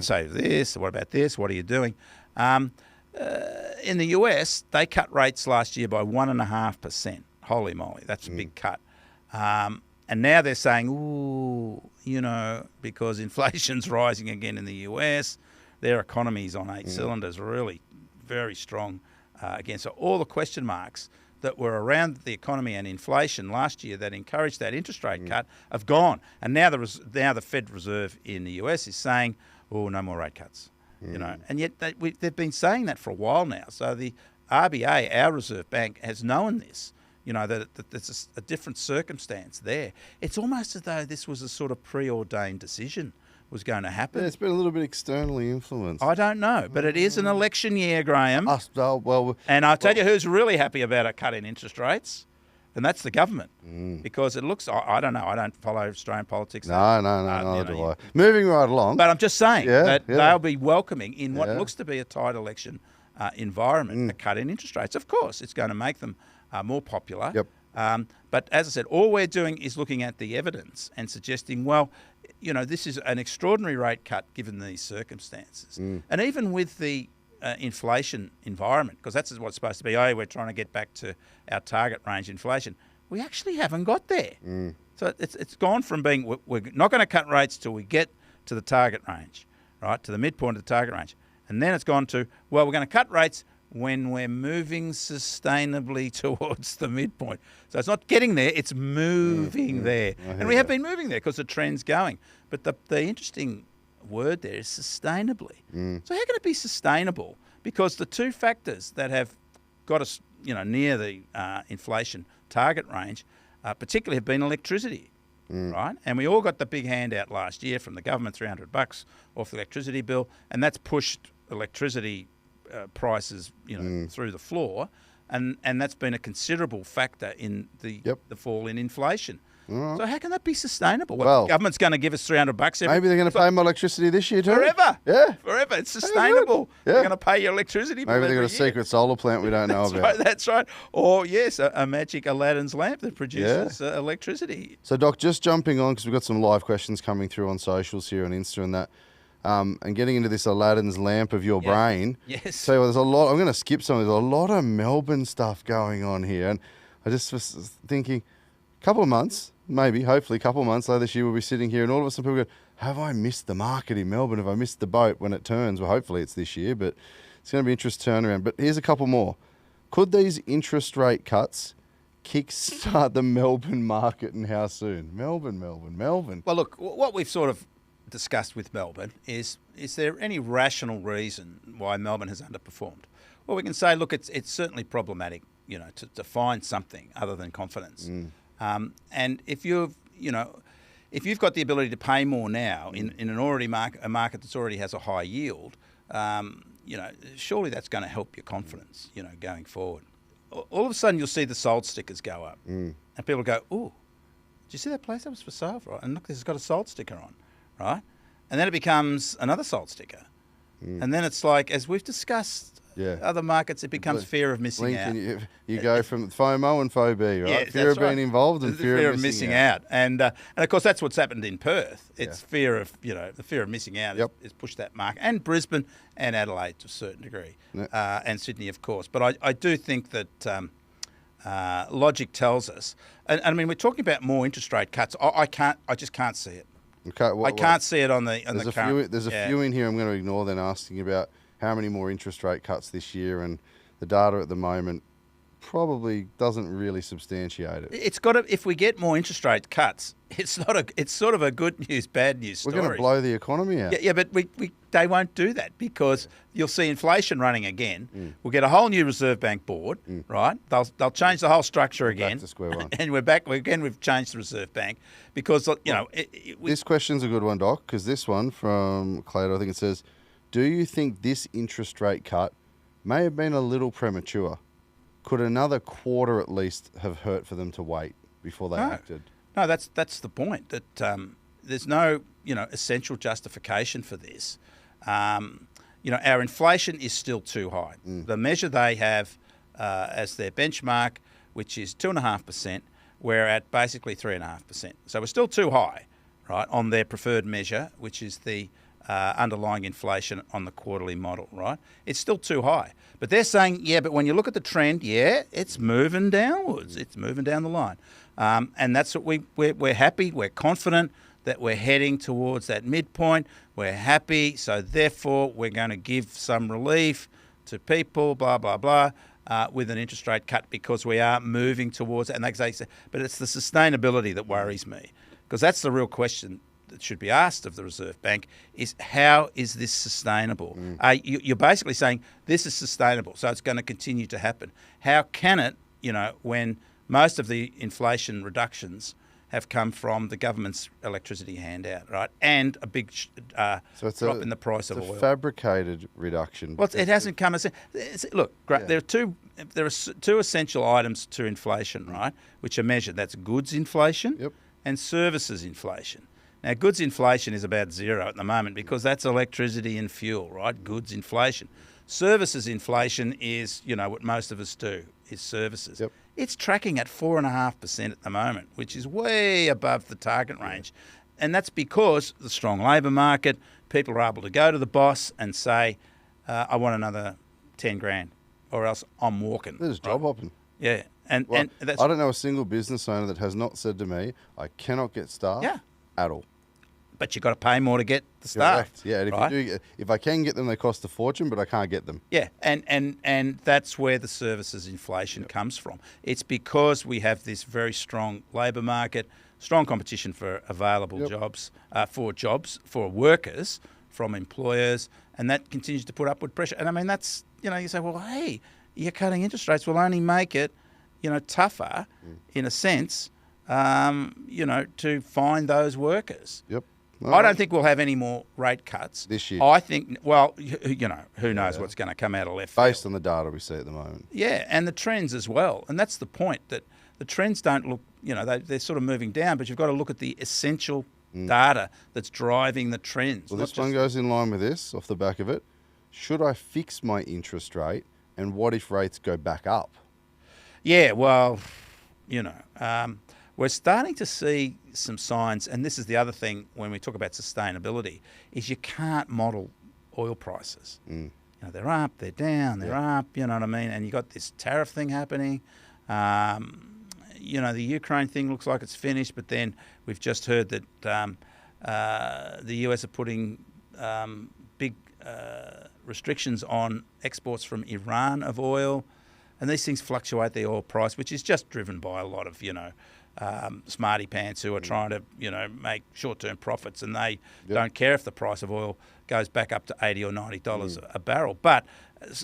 Speaker 2: say this, what about this, what are you doing? In the US, they cut rates last year by 1.5%. Holy moly, that's a big cut. And now they're saying, ooh, you know, because inflation's rising again in the US, their economy's on 8 cylinders, really very strong again. So all the question marks that were around the economy and inflation last year that encouraged that interest rate cut have gone. And now the Fed Reserve in the US is saying, oh, no more rate cuts. You know, and yet they've been saying that for a while now. So the RBA, our Reserve Bank, has known this that there's a different circumstance there. It's almost as though this was a sort of preordained decision was going to happen.
Speaker 1: Yeah, it's been a little bit externally influenced.
Speaker 2: I don't know, but it is an election year, Graham.
Speaker 1: Well,
Speaker 2: and I'll tell you who's really happy about a cut in interest rates, and that's the government. Because it looks, I don't know, I don't follow Australian politics.
Speaker 1: No, neither do I. Moving right along.
Speaker 2: But I'm just saying that they'll be welcoming in what looks to be a tight election environment, a cut in interest rates. Of course, it's going to make them more popular.
Speaker 1: Yep.
Speaker 2: But as I said, all we're doing is looking at the evidence and suggesting, well, this is an extraordinary rate cut given these circumstances. And even with the inflation environment, because that's what it's supposed to be, we're trying to get back to our target range inflation. We actually haven't got there. So it's gone from being, we're not going to cut rates till we get to the target range, right, to the midpoint of the target range. And then it's gone to, well, we're going to cut rates when we're moving sustainably towards the midpoint. So it's not getting there, it's moving there. And we have been moving there because the trend's going. But the interesting word there is sustainably. So how can it be sustainable? Because the two factors that have got us, near the inflation target range, particularly have been electricity, right? And we all got the big handout last year from the government, $300 off the electricity bill, and that's pushed electricity prices, through the floor, and that's been a considerable factor in the fall in inflation. So how can that be sustainable? Well, the government's going to give us $300 every.
Speaker 1: Maybe they're going to pay more electricity this year too.
Speaker 2: Forever.
Speaker 1: Yeah.
Speaker 2: Forever. It's sustainable. They're going to pay your electricity bill.
Speaker 1: Maybe they've got a secret solar plant we don't know about.
Speaker 2: Right, that's right. Or yes, a magic Aladdin's lamp that produces electricity.
Speaker 1: So Doc, just jumping on because we've got some live questions coming through on socials here on Insta and that. And getting into this Aladdin's lamp of your brain.
Speaker 2: Yes.
Speaker 1: So there's a lot. I'm going to skip some. There's a lot of Melbourne stuff going on here, and I just was thinking, a couple of months, maybe, hopefully, a couple of months later this year, we'll be sitting here, and all of a sudden people go, "Have I missed the market in Melbourne? Have I missed the boat when it turns?" Well, hopefully it's this year, but it's going to be an interesting turnaround. But here's a couple more. Could these interest rate cuts kickstart the Melbourne market, and how soon? Melbourne.
Speaker 2: Well, look, what we've sort of discussed with Melbourne is there any rational reason why Melbourne has underperformed? Well, we can say, look, it's certainly problematic, to find something other than confidence. And if you've got the ability to pay more now in an already a market that's already has a high yield, surely that's going to help your confidence, going forward. All of a sudden, you'll see the sold stickers go up, and people go, "Oh, did you see that place that was for sale, right? And look, this has got a sold sticker on." Right? And then it becomes another sold sticker. And then it's like, as we've discussed other markets, it becomes fear of missing out.
Speaker 1: You go from FOMO and phobia, right?
Speaker 2: Yeah,
Speaker 1: fear of being involved and fear of missing out.
Speaker 2: And of course, that's what's happened in Perth. It's fear of, the fear of missing out has pushed that market. And Brisbane and Adelaide to a certain degree. And Sydney, of course. But I do think that logic tells us, and I mean, we're talking about more interest rate cuts. I just can't see it.
Speaker 1: Okay,
Speaker 2: I can't see it on the current.
Speaker 1: There's a few in here I'm going to ignore then asking about how many more interest rate cuts this year, and the data at the moment probably doesn't really substantiate it.
Speaker 2: It's got to, if we get more interest rate cuts, it's sort of a good news, bad news story.
Speaker 1: We're going to blow the economy out.
Speaker 2: Yeah, but they won't do that because you'll see inflation running again. We'll get a whole new Reserve Bank board, right? They'll change the whole structure again. Back
Speaker 1: to square one.
Speaker 2: And we're back again. We've changed the Reserve Bank because
Speaker 1: this question's a good one, Doc, because this one from Clado, I think it says, "Do you think this interest rate cut may have been a little premature? Could another quarter at least have hurt for them to wait before they acted?"
Speaker 2: No, that's the point. That there's no essential justification for this. Our inflation is still too high. The measure they have as their benchmark, which is 2.5%, we're at basically 3.5%. So we're still too high, right, on their preferred measure, which is the underlying inflation on the quarterly model, right? It's still too high. But they're saying, but when you look at the trend, it's moving downwards. It's moving down the line. And that's what we're happy, we're confident that we're heading towards that midpoint. We're happy, so therefore we're going to give some relief to people, blah, blah, blah, with an interest rate cut because we are moving towards it. And they say, but it's the sustainability that worries me, because that's the real question that should be asked of the Reserve Bank is, how is this sustainable? You're basically saying this is sustainable, so it's going to continue to happen. How can it, when most of the inflation reductions have come from the government's electricity handout, right? And a big drop in the price of oil.
Speaker 1: It's a fabricated reduction.
Speaker 2: Well, it hasn't come as... Look, there are two essential items to inflation, right, which are measured. That's goods inflation and services inflation. Now, goods inflation is about zero at the moment because that's electricity and fuel, right? Goods inflation. Services inflation is, what most of us do, is services. It's tracking at 4.5% at the moment, which is way above the target range. And that's because the strong labour market, people are able to go to the boss and say, I want another 10 grand or else I'm walking.
Speaker 1: There's job hopping.
Speaker 2: Yeah. And that's,
Speaker 1: I don't know a single business owner that has not said to me, I cannot get staff at all.
Speaker 2: But you've got to pay more to get the staff.
Speaker 1: Correct. Yeah, and if I can get them, they cost a fortune, but I can't get them.
Speaker 2: Yeah, and that's where the services inflation comes from. It's because we have this very strong labour market, strong competition for available jobs, for workers from employers, and that continues to put upward pressure. And I mean, that's, you say, well, hey, you're cutting interest rates will only make it, tougher in a sense, to find those workers.
Speaker 1: Yep.
Speaker 2: I don't think we'll have any more rate cuts
Speaker 1: this year.
Speaker 2: I think, well, who knows what's going to come out of left field.
Speaker 1: Based on the data we see at the moment.
Speaker 2: Yeah, and the trends as well. And that's the point, that the trends don't look, they're sort of moving down, but you've got to look at the essential data that's driving the trends.
Speaker 1: Well, this one goes in line with this, off the back of it. Should I fix my interest rate, and what if rates go back up?
Speaker 2: Yeah, well, we're starting to see some signs, and this is the other thing when we talk about sustainability, is you can't model oil prices. They're up, they're down, they're up, you know what I mean? And you got this tariff thing happening. The Ukraine thing looks like it's finished, but then we've just heard that the US are putting big restrictions on exports from Iran of oil, and these things fluctuate the oil price, which is just driven by a lot of, smarty pants who are trying to, make short-term profits, and they don't care if the price of oil goes back up to $80 or $90 a barrel. But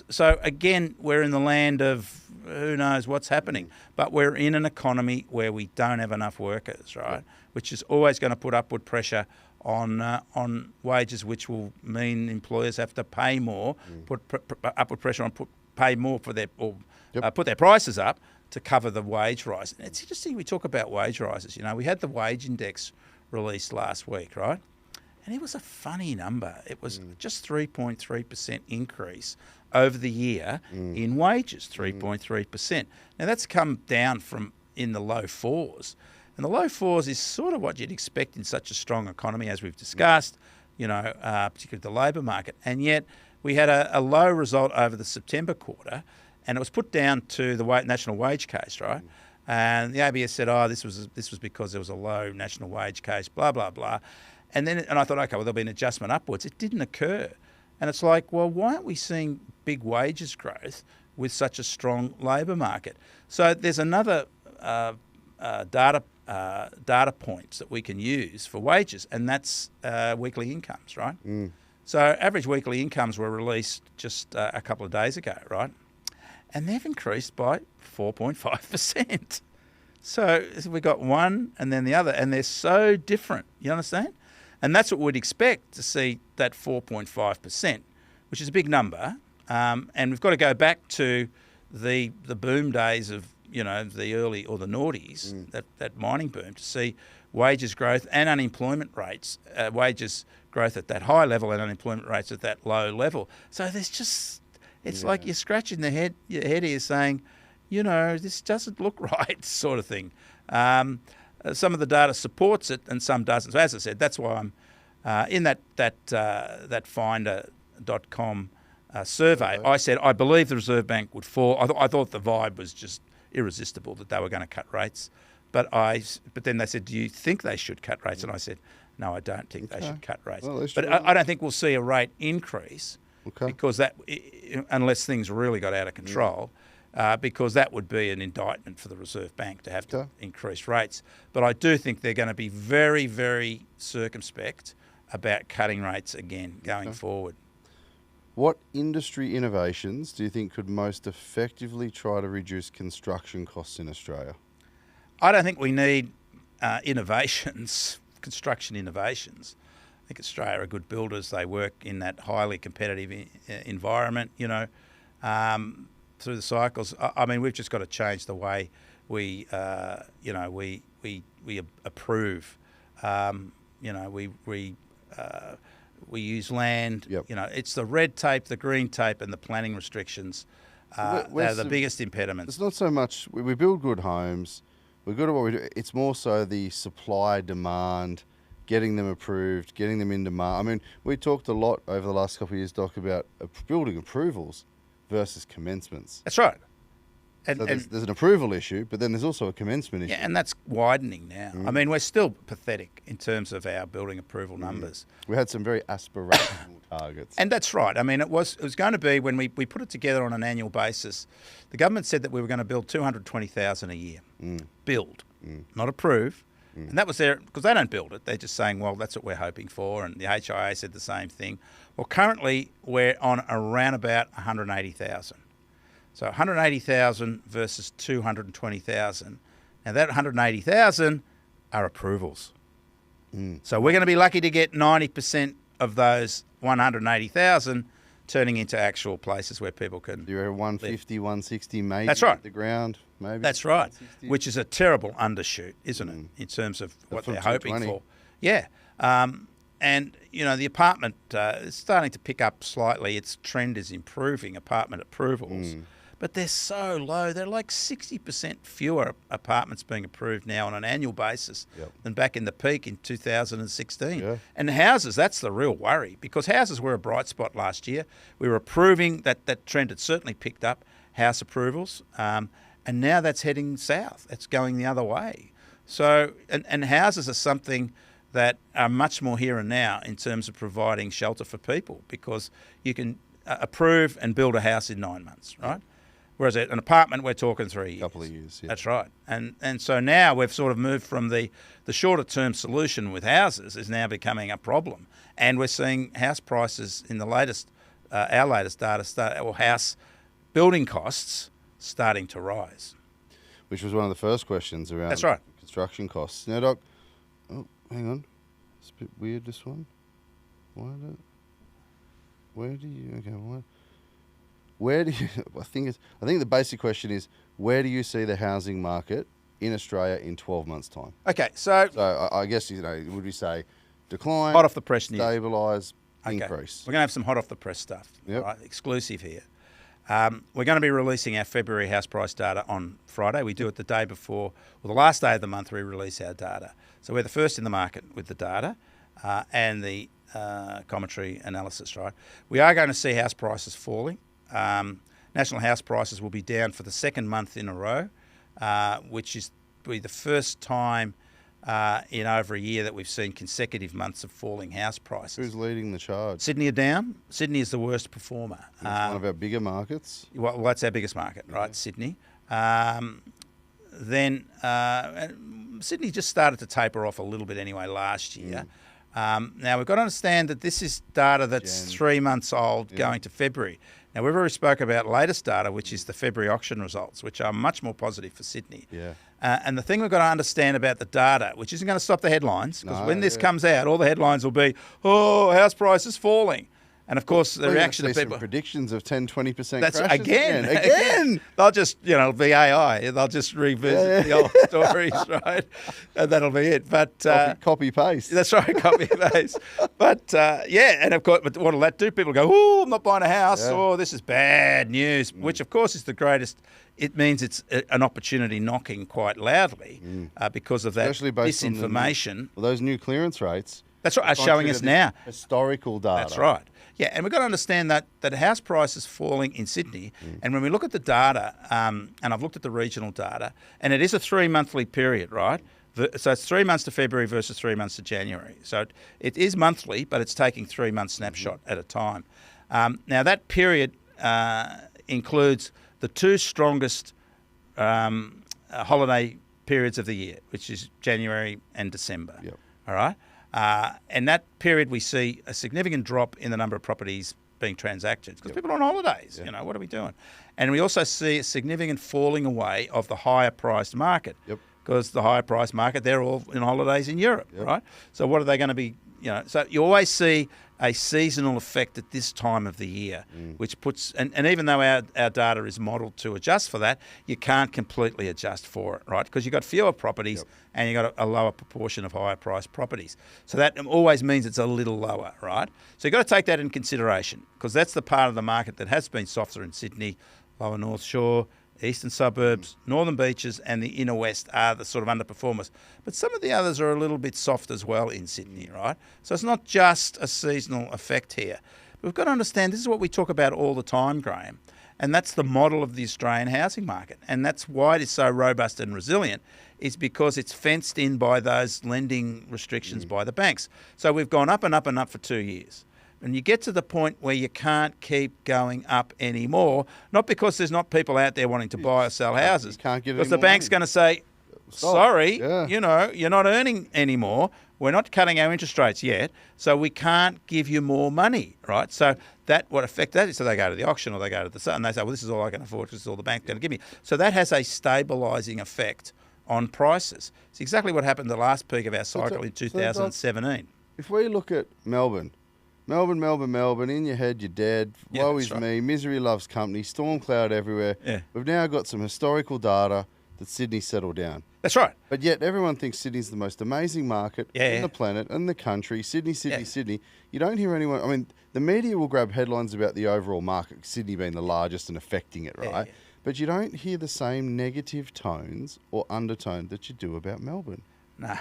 Speaker 2: so again, we're in the land of who knows what's happening, but we're in an economy where we don't have enough workers, right? Which is always going to put upward pressure on wages, which will mean employers have to pay more, put upward pressure on pay more for their put their prices up to cover the wage rise. And it's interesting we talk about wage rises. We had the wage index released last week, right? And it was a funny number. It was just 3.3% increase over the year in wages, 3.3%. Now that's come down from in the low fours. And the low fours is sort of what you'd expect in such a strong economy, as we've discussed, particularly the labour market. And yet we had a low result over the September quarter, and it was put down to the national wage case, right? And the ABS said, this was because there was a low national wage case, blah, blah, blah. And I thought, okay, well, there'll be an adjustment upwards. It didn't occur. And it's like, well, why aren't we seeing big wages growth with such a strong labour market? So there's another data points that we can use for wages, and that's weekly incomes, right? So average weekly incomes were released just a couple of days ago, right? And they've increased by 4.5%. So we got one and then the other, and they're so different. You understand? And that's what we'd expect to see, that 4.5%, which is a big number. And we've got to go back to the boom days of, the early or the noughties, that mining boom, to see wages growth and unemployment rates, wages growth at that high level and unemployment rates at that low level. So there's just... It's like you're scratching your head here saying, this doesn't look right, sort of thing. Some of the data supports it and some doesn't. So as I said, that's why I'm in that finder.com survey. I said, I believe the Reserve Bank would fall. I thought the vibe was just irresistible that they were going to cut rates. But then they said, do you think they should cut rates? And I said, no, I don't think they should cut rates.
Speaker 1: Well,
Speaker 2: but I don't think we'll see a rate increase. Because that, unless things really got out of control, because that would be an indictment for the Reserve Bank to have to increase rates. But I do think they're going to be very, very circumspect about cutting rates again going forward.
Speaker 1: What industry innovations do you think could most effectively try to reduce construction costs in Australia?
Speaker 2: I don't think we need innovations, construction innovations. I think Australia are good builders. They work in that highly competitive environment, through the cycles. I mean, we've just got to change the way we approve. We use land.
Speaker 1: Yep.
Speaker 2: It's the red tape, the green tape, and the planning restrictions. They're the biggest impediments.
Speaker 1: It's not so much we build good homes. We're good at what we do. It's more so the supply demand, getting them approved, getting them in demand. I mean, we talked a lot over the last couple of years, Doc, about building approvals versus commencements.
Speaker 2: That's right.
Speaker 1: So there's an approval issue, but then there's also a commencement issue.
Speaker 2: Yeah, and that's widening now. I mean, we're still pathetic in terms of our building approval numbers.
Speaker 1: We had some very aspirational targets.
Speaker 2: And that's right. I mean, it was going to be, when we put it together on an annual basis, the government said that we were going to build 220,000 a year. Build, not approve. And that was there, because they don't build it. They're just saying, well, that's what we're hoping for. And the HIA said the same thing. Well, currently, we're on around about 180,000. So 180,000 versus 220,000. Now that 180,000 are approvals. So we're going to be lucky to get 90% of those 180,000 turning into actual places where people can
Speaker 1: You're 150, 160 maybe.
Speaker 2: That's right.
Speaker 1: At the ground, maybe.
Speaker 2: That's right. Which is a terrible undershoot, isn't it, in terms of what they're hoping for. Yeah. And, the apartment is starting to pick up slightly. Its trend is improving, apartment approvals. But they're so low. They're like 60% fewer apartments being approved now on an annual basis than back in the peak in 2016.
Speaker 1: Yeah.
Speaker 2: And houses, that's the real worry, because houses were a bright spot last year. We were approving, that trend had certainly picked up, house approvals, and now that's heading south. It's going the other way. So, and houses are something that are much more here and now in terms of providing shelter for people, because you can approve and build a house in 9 months, right? Whereas an apartment, we're talking 3 years.
Speaker 1: Couple of years, yeah.
Speaker 2: That's right. And so now we've sort of moved from the shorter term solution with houses is now becoming a problem. And we're seeing house prices in the latest, our latest data, house building costs starting to rise.
Speaker 1: Which was one of the first questions around
Speaker 2: That's right.
Speaker 1: construction costs. Now, Doc, hang on. It's a bit weird, this one. Where do you, I think the basic question is, where do you see the housing market in Australia in 12 months' time?
Speaker 2: Okay, so
Speaker 1: I guess, would we say decline,
Speaker 2: hot off the press news,
Speaker 1: stabilise, increase?
Speaker 2: We're going to have some hot off the press stuff,
Speaker 1: Yep.
Speaker 2: right? Exclusive here. We're going to be releasing our February house price data on Friday. We do it the day before, the last day of the month we release our data. So we're the first in the market with the data and the commentary analysis, right? We are going to see house prices falling. National house prices will be down for the second month in a row, which is be the first time in over a year that we've seen consecutive months of falling house prices.
Speaker 1: Who's leading the charge?
Speaker 2: Sydney are down. Sydney is the worst performer.
Speaker 1: It's one of our bigger markets.
Speaker 2: Well, that's our biggest market, right? Sydney. Then Sydney just started to taper off a little bit anyway last year. Now, we've got to understand that this is data that's 3 months old going to February. Now, we've already spoke about latest data, which is the February auction results, which are much more positive for Sydney.
Speaker 1: Yeah.
Speaker 2: And the thing we've got to understand about the data, which isn't going to stop the headlines, because when this comes out, all the headlines will be, house prices falling. And of course, the reaction of people.
Speaker 1: Some predictions of 10-20%
Speaker 2: That's
Speaker 1: crashes
Speaker 2: again. They'll just, it'll be AI. They'll just revisit the old stories, right? And that'll be it. But
Speaker 1: copy paste.
Speaker 2: That's right, copy paste. But and of course, but what'll that do? People go, oh, I'm not buying a house.
Speaker 1: Yeah.
Speaker 2: Oh, this is bad news. Which of course is the greatest. It means it's an opportunity knocking quite loudly because of that
Speaker 1: Especially based
Speaker 2: disinformation.
Speaker 1: On those new clearance rates.
Speaker 2: That's right, are showing us now.
Speaker 1: Historical data.
Speaker 2: That's right. Yeah, and we've got to understand that house prices falling in Sydney, and when we look at the data, and I've looked at the regional data, and it is a 3-monthly period, right? So it's 3 months to February versus 3 months to January. So it is monthly, but it's taking 3 months snapshot at a time. Now that period includes the two strongest holiday periods of the year, which is January and December.
Speaker 1: Yep.
Speaker 2: All right? And that period we see a significant drop in the number of properties being transacted because people are on holidays.
Speaker 1: Yep.
Speaker 2: What are we doing? And we also see a significant falling away of the higher priced market because the higher price market, they're all in holidays in Europe, right? So what are they going to be, so you always see a seasonal effect at this time of the year, which puts, and even though our data is modelled to adjust for that, you can't completely adjust for it, right? Because you've got fewer properties and you've got a lower proportion of higher priced properties. So that always means it's a little lower, right? So you've got to take that in consideration, because that's the part of the market that has been softer in Sydney, lower North Shore, eastern suburbs, northern beaches, and the inner west are the sort of underperformers. But some of the others are a little bit soft as well in Sydney, right? So it's not just a seasonal effect here. We've got to understand this is what we talk about all the time, Graham, and that's the model of the Australian housing market. And that's why it is so robust and resilient, is because it's fenced in by those lending restrictions by the banks. So we've gone up and up and up for 2 years. And you get to the point where you can't keep going up anymore, not because there's not people out there wanting to buy or sell houses, because the bank's going to say, sorry, you're not earning anymore. We're not cutting our interest rates yet, so we can't give you more money, right? So what affect that is, so they go to the auction or they go to the and they say, well, this is all I can afford because this is all the bank's going to give me. So that has a stabilising effect on prices. It's exactly what happened the last peak of our cycle in 2017.
Speaker 1: If we look at Melbourne, in your head, you're dead. Woe is me. Misery loves company. Storm cloud everywhere.
Speaker 2: Yeah.
Speaker 1: We've now got some historical data that Sydney settled down.
Speaker 2: That's right.
Speaker 1: But yet everyone thinks Sydney's the most amazing market in the planet and the country. Sydney. You don't hear anyone. I mean, the media will grab headlines about the overall market, Sydney being the largest and affecting it, right? Yeah. But you don't hear the same negative tones or undertone that you do about Melbourne.
Speaker 2: No.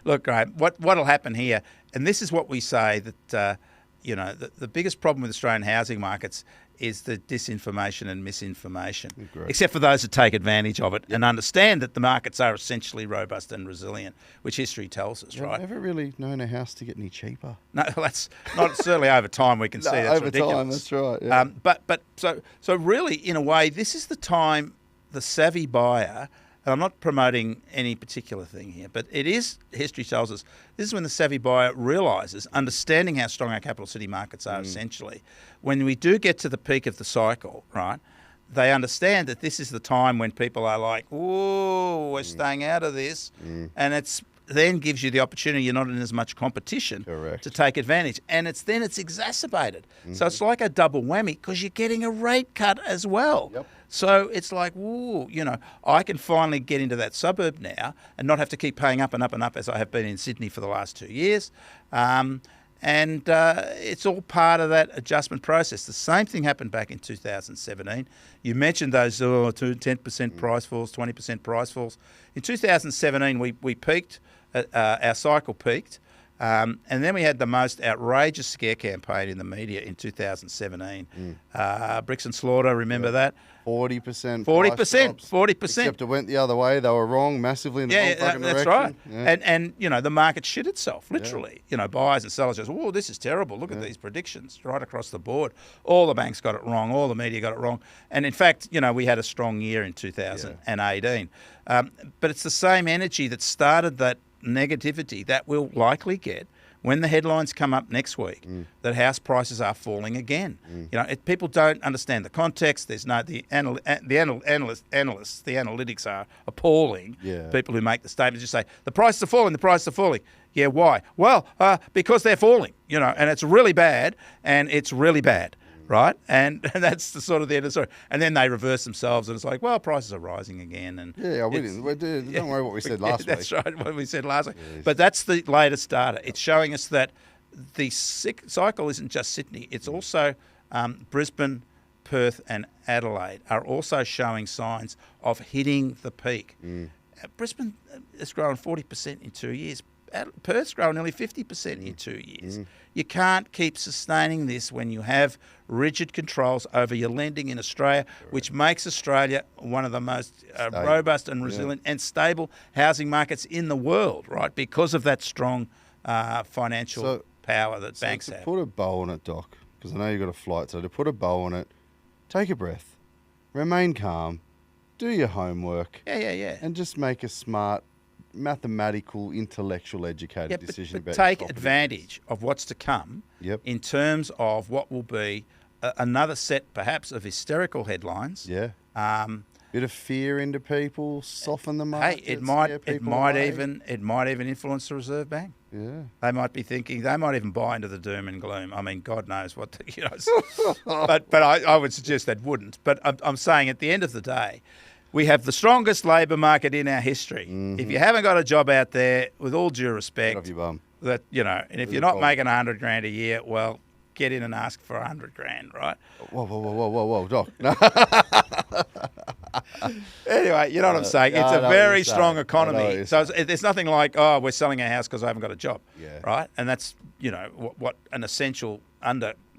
Speaker 2: Look, Graham, what'll happen here, and this is what we say that... the biggest problem with Australian housing markets is the disinformation and misinformation, except for those that take advantage of it and understand that the markets are essentially robust and resilient, which history tells us, right?
Speaker 1: I've never really known a house to get any cheaper.
Speaker 2: No, that's not certainly over time. We can see that's
Speaker 1: over
Speaker 2: ridiculous.
Speaker 1: Time, that's right. Yeah.
Speaker 2: But so really, in a way, this is the time the savvy buyer. And I'm not promoting any particular thing here, but it is, history tells us, this is when the savvy buyer realises, understanding how strong our capital city markets are essentially, when we do get to the peak of the cycle, right, they understand that this is the time when people are like, oh, we're staying out of this, and it's then gives you the opportunity, you're not in as much competition to take advantage. And it's exacerbated. So it's like a double whammy because you're getting a rate cut as well. Yep. So it's like, ooh, I can finally get into that suburb now and not have to keep paying up and up and up as I have been in Sydney for the last 2 years. And it's all part of that adjustment process. The same thing happened back in 2017. You mentioned those 10% price falls, 20% price falls. In 2017, we peaked, our cycle peaked. And then we had the most outrageous scare campaign in the media in 2017. Bricks and Slaughter, remember that?
Speaker 1: 40%.
Speaker 2: 40%.
Speaker 1: Except it went the other way. They were wrong massively in the wrong fucking
Speaker 2: that's
Speaker 1: direction.
Speaker 2: Right. And the market shit itself, literally. Buyers and sellers just, oh, this is terrible. Look at these predictions right across the board. All the banks got it wrong. All the media got it wrong. And in fact, we had a strong year in 2018. But it's the same energy that started that negativity that we'll likely get when the headlines come up next week that house prices are falling again. People don't understand the context. There's the analysts, the analytics are appalling. People who make the statements just say the prices are falling. Yeah, why? Well, because they're falling. And it's really bad, right? And that's the sort of the end of the story. And then they reverse themselves, and it's like, well, prices are rising again. And
Speaker 1: don't worry what we said last week.
Speaker 2: That's right, what we said last week. But that's the latest data. It's showing us that the cycle isn't just Sydney. It's also Brisbane, Perth, and Adelaide are also showing signs of hitting the peak. Brisbane has grown 40% in 2 years. Perth's grown nearly 50% in 2 years. You can't keep sustaining this when you have rigid controls over your lending in Australia, which makes Australia one of the most robust and resilient and stable housing markets in the world, right? Because of that strong financial power that banks have.
Speaker 1: Put a bow on it, Doc, because I know you've got a flight, so to put a bow on it, take a breath, remain calm, do your homework. And just make a smart, mathematical, intellectual, educated decision
Speaker 2: but
Speaker 1: about
Speaker 2: take advantage of what's to come in terms of what will be another set, perhaps, of hysterical headlines
Speaker 1: Bit of fear into people, soften the
Speaker 2: Hey,
Speaker 1: market.
Speaker 2: it
Speaker 1: scare
Speaker 2: might
Speaker 1: away.
Speaker 2: even influence the Reserve Bank.
Speaker 1: Yeah.
Speaker 2: They might be thinking, they might even buy into the doom and gloom. I mean, God knows what, but I would suggest that wouldn't. But I'm saying at the end of the day, we have the strongest labour market in our history.
Speaker 1: Mm-hmm.
Speaker 2: If you haven't got a job out there, with all due
Speaker 1: Get
Speaker 2: respect,
Speaker 1: off your bum.
Speaker 2: and if you're
Speaker 1: a
Speaker 2: not
Speaker 1: problem.
Speaker 2: making $100,000 a year, well, get in and ask for $100,000, right?
Speaker 1: Whoa, Doc. No.
Speaker 2: Anyway, you know what I'm saying? It's
Speaker 1: I
Speaker 2: a
Speaker 1: know what
Speaker 2: very
Speaker 1: you're
Speaker 2: strong
Speaker 1: saying. I know
Speaker 2: economy.
Speaker 1: what you're
Speaker 2: So there's nothing like, oh, we're selling our house because I haven't got a job,
Speaker 1: Yeah.
Speaker 2: right? And that's, what an essential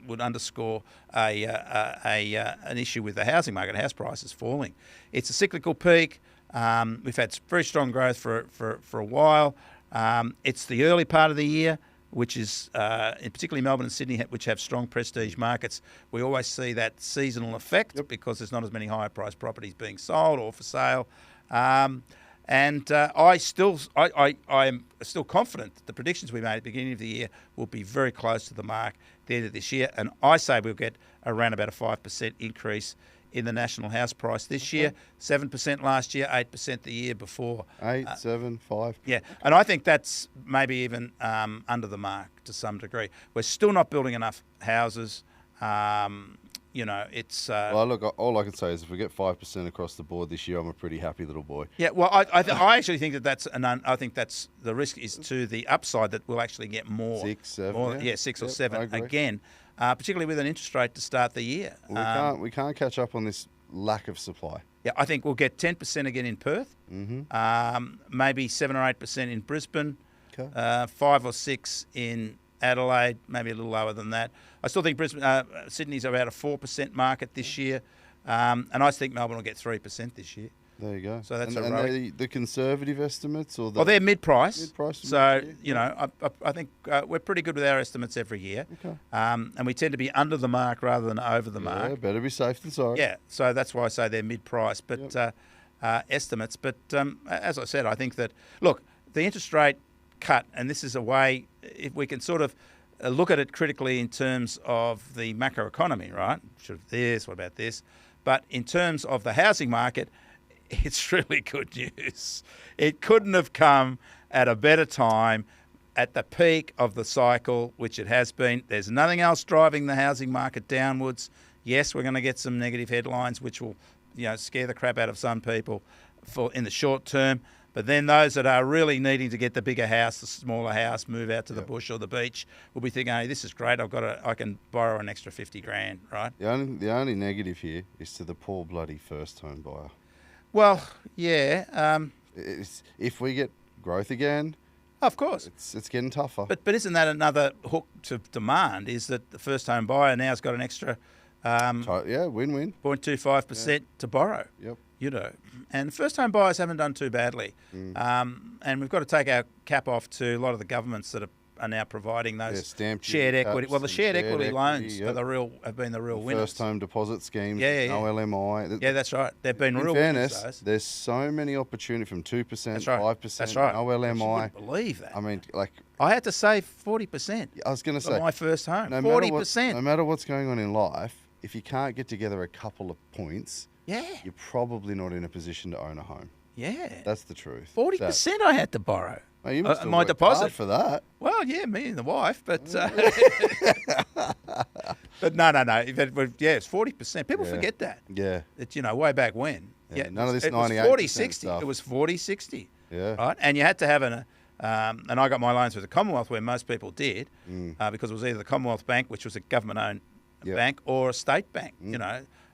Speaker 2: would underscore an issue with the housing market, house prices falling. It's a cyclical peak. We've had very strong growth for a while. It's the early part of the year, which is particularly Melbourne and Sydney, which have strong prestige markets. We always see that seasonal effect because there's not as many higher priced properties being sold or for sale. I am still confident that the predictions we made at the beginning of the year will be very close to the mark at the end of this year. And I say we'll get around about a 5% increase in the national house price this year, 7% last year, 8% the year before.
Speaker 1: 8, 7, 5.
Speaker 2: Yeah, and I think that's maybe even under the mark to some degree. We're still not building enough houses. It's...
Speaker 1: Well, look, all I can say is if we get 5% across the board this year, I'm a pretty happy little boy.
Speaker 2: Yeah, well, I actually think I think that's the risk is to the upside that we'll actually get more.
Speaker 1: 6, 7.
Speaker 2: 6 or 7 again, particularly with an interest rate to start the year.
Speaker 1: Well, we can't catch up on this lack of supply.
Speaker 2: Yeah, I think we'll get 10% again in Perth, maybe 7 or 8% in Brisbane, 5 or 6 in Adelaide, maybe a little lower than that. I still think Sydney's about a 4% market this year, and I think Melbourne will get 3% this year.
Speaker 1: There you go.
Speaker 2: So that's
Speaker 1: and the conservative estimates, or the
Speaker 2: they're mid-price.
Speaker 1: Mid-price.
Speaker 2: So I think we're pretty good with our estimates every year, and we tend to be under the mark rather than over the mark.
Speaker 1: Yeah, better be safe than sorry.
Speaker 2: Yeah, so that's why I say they're mid-price, but estimates. But as I said, I think that the interest rate cut, and this is a way if we can sort of look at it critically in terms of the macroeconomy, right? What about this? But in terms of the housing market, it's really good news. It couldn't have come at a better time at the peak of the cycle, which it has been. There's nothing else driving the housing market downwards. Yes, we're going to get some negative headlines, which will, scare the crap out of some people in the short term. But then those that are really needing to get the bigger house, the smaller house, move out to the bush or the beach, will be thinking, "Hey, this is great. I can borrow an extra $50,000, right?"
Speaker 1: The only negative here is to the poor bloody first home buyer.
Speaker 2: Well, yeah.
Speaker 1: If we get growth again,
Speaker 2: of course,
Speaker 1: it's getting tougher.
Speaker 2: But isn't that another hook to demand? Is that the first home buyer now's got an extra
Speaker 1: win-win
Speaker 2: 0.25% to borrow?
Speaker 1: Yep.
Speaker 2: And first home buyers haven't done too badly. And we've got to take our cap off to a lot of the governments that are now providing those shared equity. Well, the shared equity loans have been the real winners.
Speaker 1: First home deposit schemes, no LMI.
Speaker 2: Yeah, that's right. They've been real
Speaker 1: winners. In
Speaker 2: fairness,
Speaker 1: there's so many opportunities from 2%, 5%,
Speaker 2: that's right.
Speaker 1: no LMI.
Speaker 2: I wouldn't believe that.
Speaker 1: I mean,
Speaker 2: I had to save 40%.
Speaker 1: I was going to say,
Speaker 2: for my first home.
Speaker 1: 40%. No matter what's going on in life, if you can't get together a couple of points, you're probably not in a position to own a home.
Speaker 2: Yeah.
Speaker 1: That's the truth.
Speaker 2: 40% I had to borrow.
Speaker 1: Oh, you must
Speaker 2: my deposit
Speaker 1: hard for that.
Speaker 2: Well, yeah, me and the wife, but but no. It's 40%. People forget that.
Speaker 1: Yeah.
Speaker 2: It's way back when.
Speaker 1: Yeah. None of this 98%
Speaker 2: was 40-60.
Speaker 1: stuff.
Speaker 2: It was 40-60.
Speaker 1: Yeah.
Speaker 2: Right, and you had to have and I got my loans through the Commonwealth, where most people did, because it was either the Commonwealth Bank, which was a government-owned bank, or a state bank.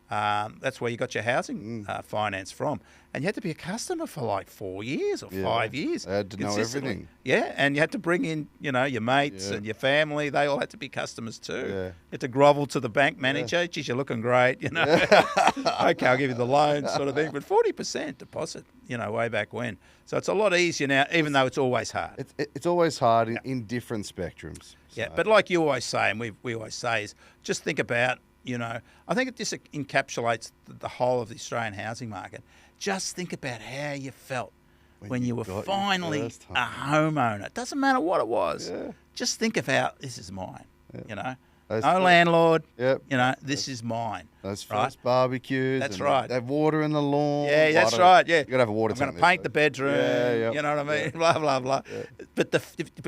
Speaker 2: That's where you got your housing finance from. And you had to be a customer for like 4 years or 5 years.
Speaker 1: They had to know everything.
Speaker 2: Yeah, and you had to bring in, your mates and your family. They all had to be customers too.
Speaker 1: Yeah.
Speaker 2: You had to grovel to the bank manager. Geez, you're looking great, Okay, I'll give you the loan sort of thing. But 40% deposit, way back when. So it's a lot easier now, even though it's always hard.
Speaker 1: It's always hard in different spectrums. So.
Speaker 2: Yeah, but like you always say, and we always say, is just think about, I think it just encapsulates the whole of the Australian housing market. Just think about how you felt when you were finally a homeowner. It doesn't matter what it was. Yeah. Just think of how this is mine, No landlord.
Speaker 1: Yep.
Speaker 2: You know, this is mine.
Speaker 1: Those first barbecues.
Speaker 2: That's
Speaker 1: and
Speaker 2: right.
Speaker 1: They have water in the lawn.
Speaker 2: Yeah, that's right. Yeah.
Speaker 1: You got to have a water
Speaker 2: I'm
Speaker 1: tank.
Speaker 2: going to paint the bedroom.
Speaker 1: Yeah.
Speaker 2: You know what I mean? Blah, blah, blah.
Speaker 1: Yeah.
Speaker 2: But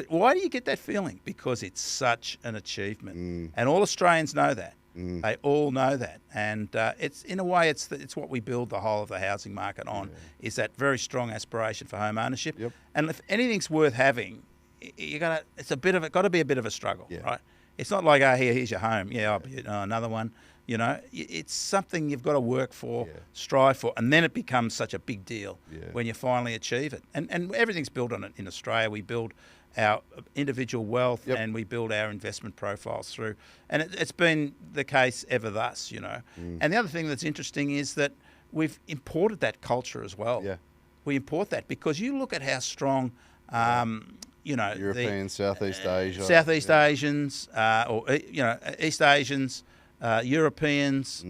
Speaker 2: why do you get that feeling? Because it's such an achievement. And all Australians know that. They all know that. And it's in a way, it's what we build the whole of the housing market on, is that very strong aspiration for home ownership.
Speaker 1: Yep.
Speaker 2: And if anything's worth having, it's got to be a bit of a struggle, right? It's not like, here's your home. Yeah, I'll be another one. You know, it's something you've got to work for, strive for, and then it becomes such a big deal when you finally achieve it. And everything's built on it in Australia. We build our individual wealth and we build our investment profiles through. And it's been the case ever thus, you know. And the other thing that's interesting is that we've imported that culture as well.
Speaker 1: Yeah.
Speaker 2: We import that because you look at how strong, you know,
Speaker 1: Europeans, Southeast Asia.
Speaker 2: Southeast Asians, or, you know, East Asians, Europeans,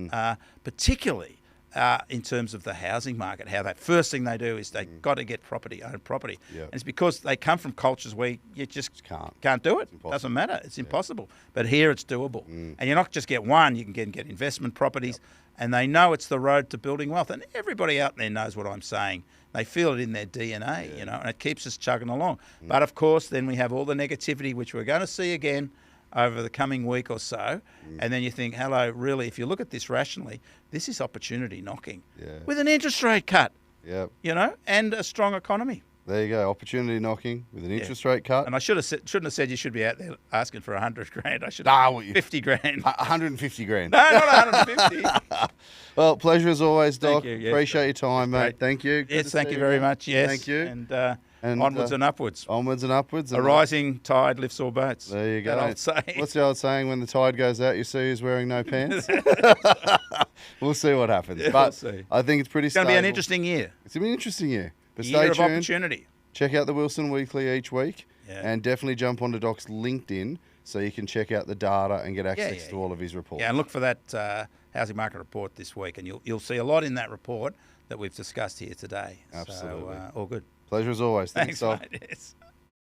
Speaker 2: particularly in terms of the housing market, how that first thing they do is they got to get own property.
Speaker 1: Yep.
Speaker 2: And it's because they come from cultures where you just can't do it. Doesn't matter. It's impossible. But here it's doable. And you not just get one, you can get investment properties. And they know it's the road to building wealth. And everybody out there knows what I'm saying. They feel it in their DNA, you know, and it keeps us chugging along. But of course, then we have all the negativity, which we're going to see again over the coming week or so. And then you think, hello, really, if you look at this rationally, this is opportunity knocking with an interest rate cut, you know, and a strong economy.
Speaker 1: There you go, opportunity knocking with an interest rate cut.
Speaker 2: And I shouldn't have said you should be out there asking for 100 grand. I should have 50 grand.
Speaker 1: 150 grand.
Speaker 2: No, not 150.
Speaker 1: Well, pleasure as always, Doc.
Speaker 2: Thank you,
Speaker 1: Appreciate your time, mate.
Speaker 2: Great.
Speaker 1: Thank you.
Speaker 2: Yes, thank you very much. Yes.
Speaker 1: Thank you.
Speaker 2: And onwards and upwards.
Speaker 1: Onwards and upwards.
Speaker 2: A rising tide lifts all boats.
Speaker 1: There you go.
Speaker 2: That old saying.
Speaker 1: What's the old saying? When the tide goes out, you see who's wearing no pants. We'll see what happens.
Speaker 2: Yeah,
Speaker 1: but
Speaker 2: we'll see.
Speaker 1: I think it's pretty stable.
Speaker 2: It's going to be an interesting year.
Speaker 1: It's going to be an interesting year. But
Speaker 2: Year
Speaker 1: stay
Speaker 2: of
Speaker 1: tuned.
Speaker 2: opportunity.
Speaker 1: Check out the Wilson Weekly each week.
Speaker 2: Yeah.
Speaker 1: And definitely jump onto Doc's LinkedIn so you can check out the data and get access to all of his reports.
Speaker 2: Yeah, and look for that housing market report this week, and you'll see a lot in that report that we've discussed here today.
Speaker 1: Absolutely.
Speaker 2: So, all good.
Speaker 1: Pleasure as always.
Speaker 2: Thanks,
Speaker 1: Doc.
Speaker 2: mate. Yes.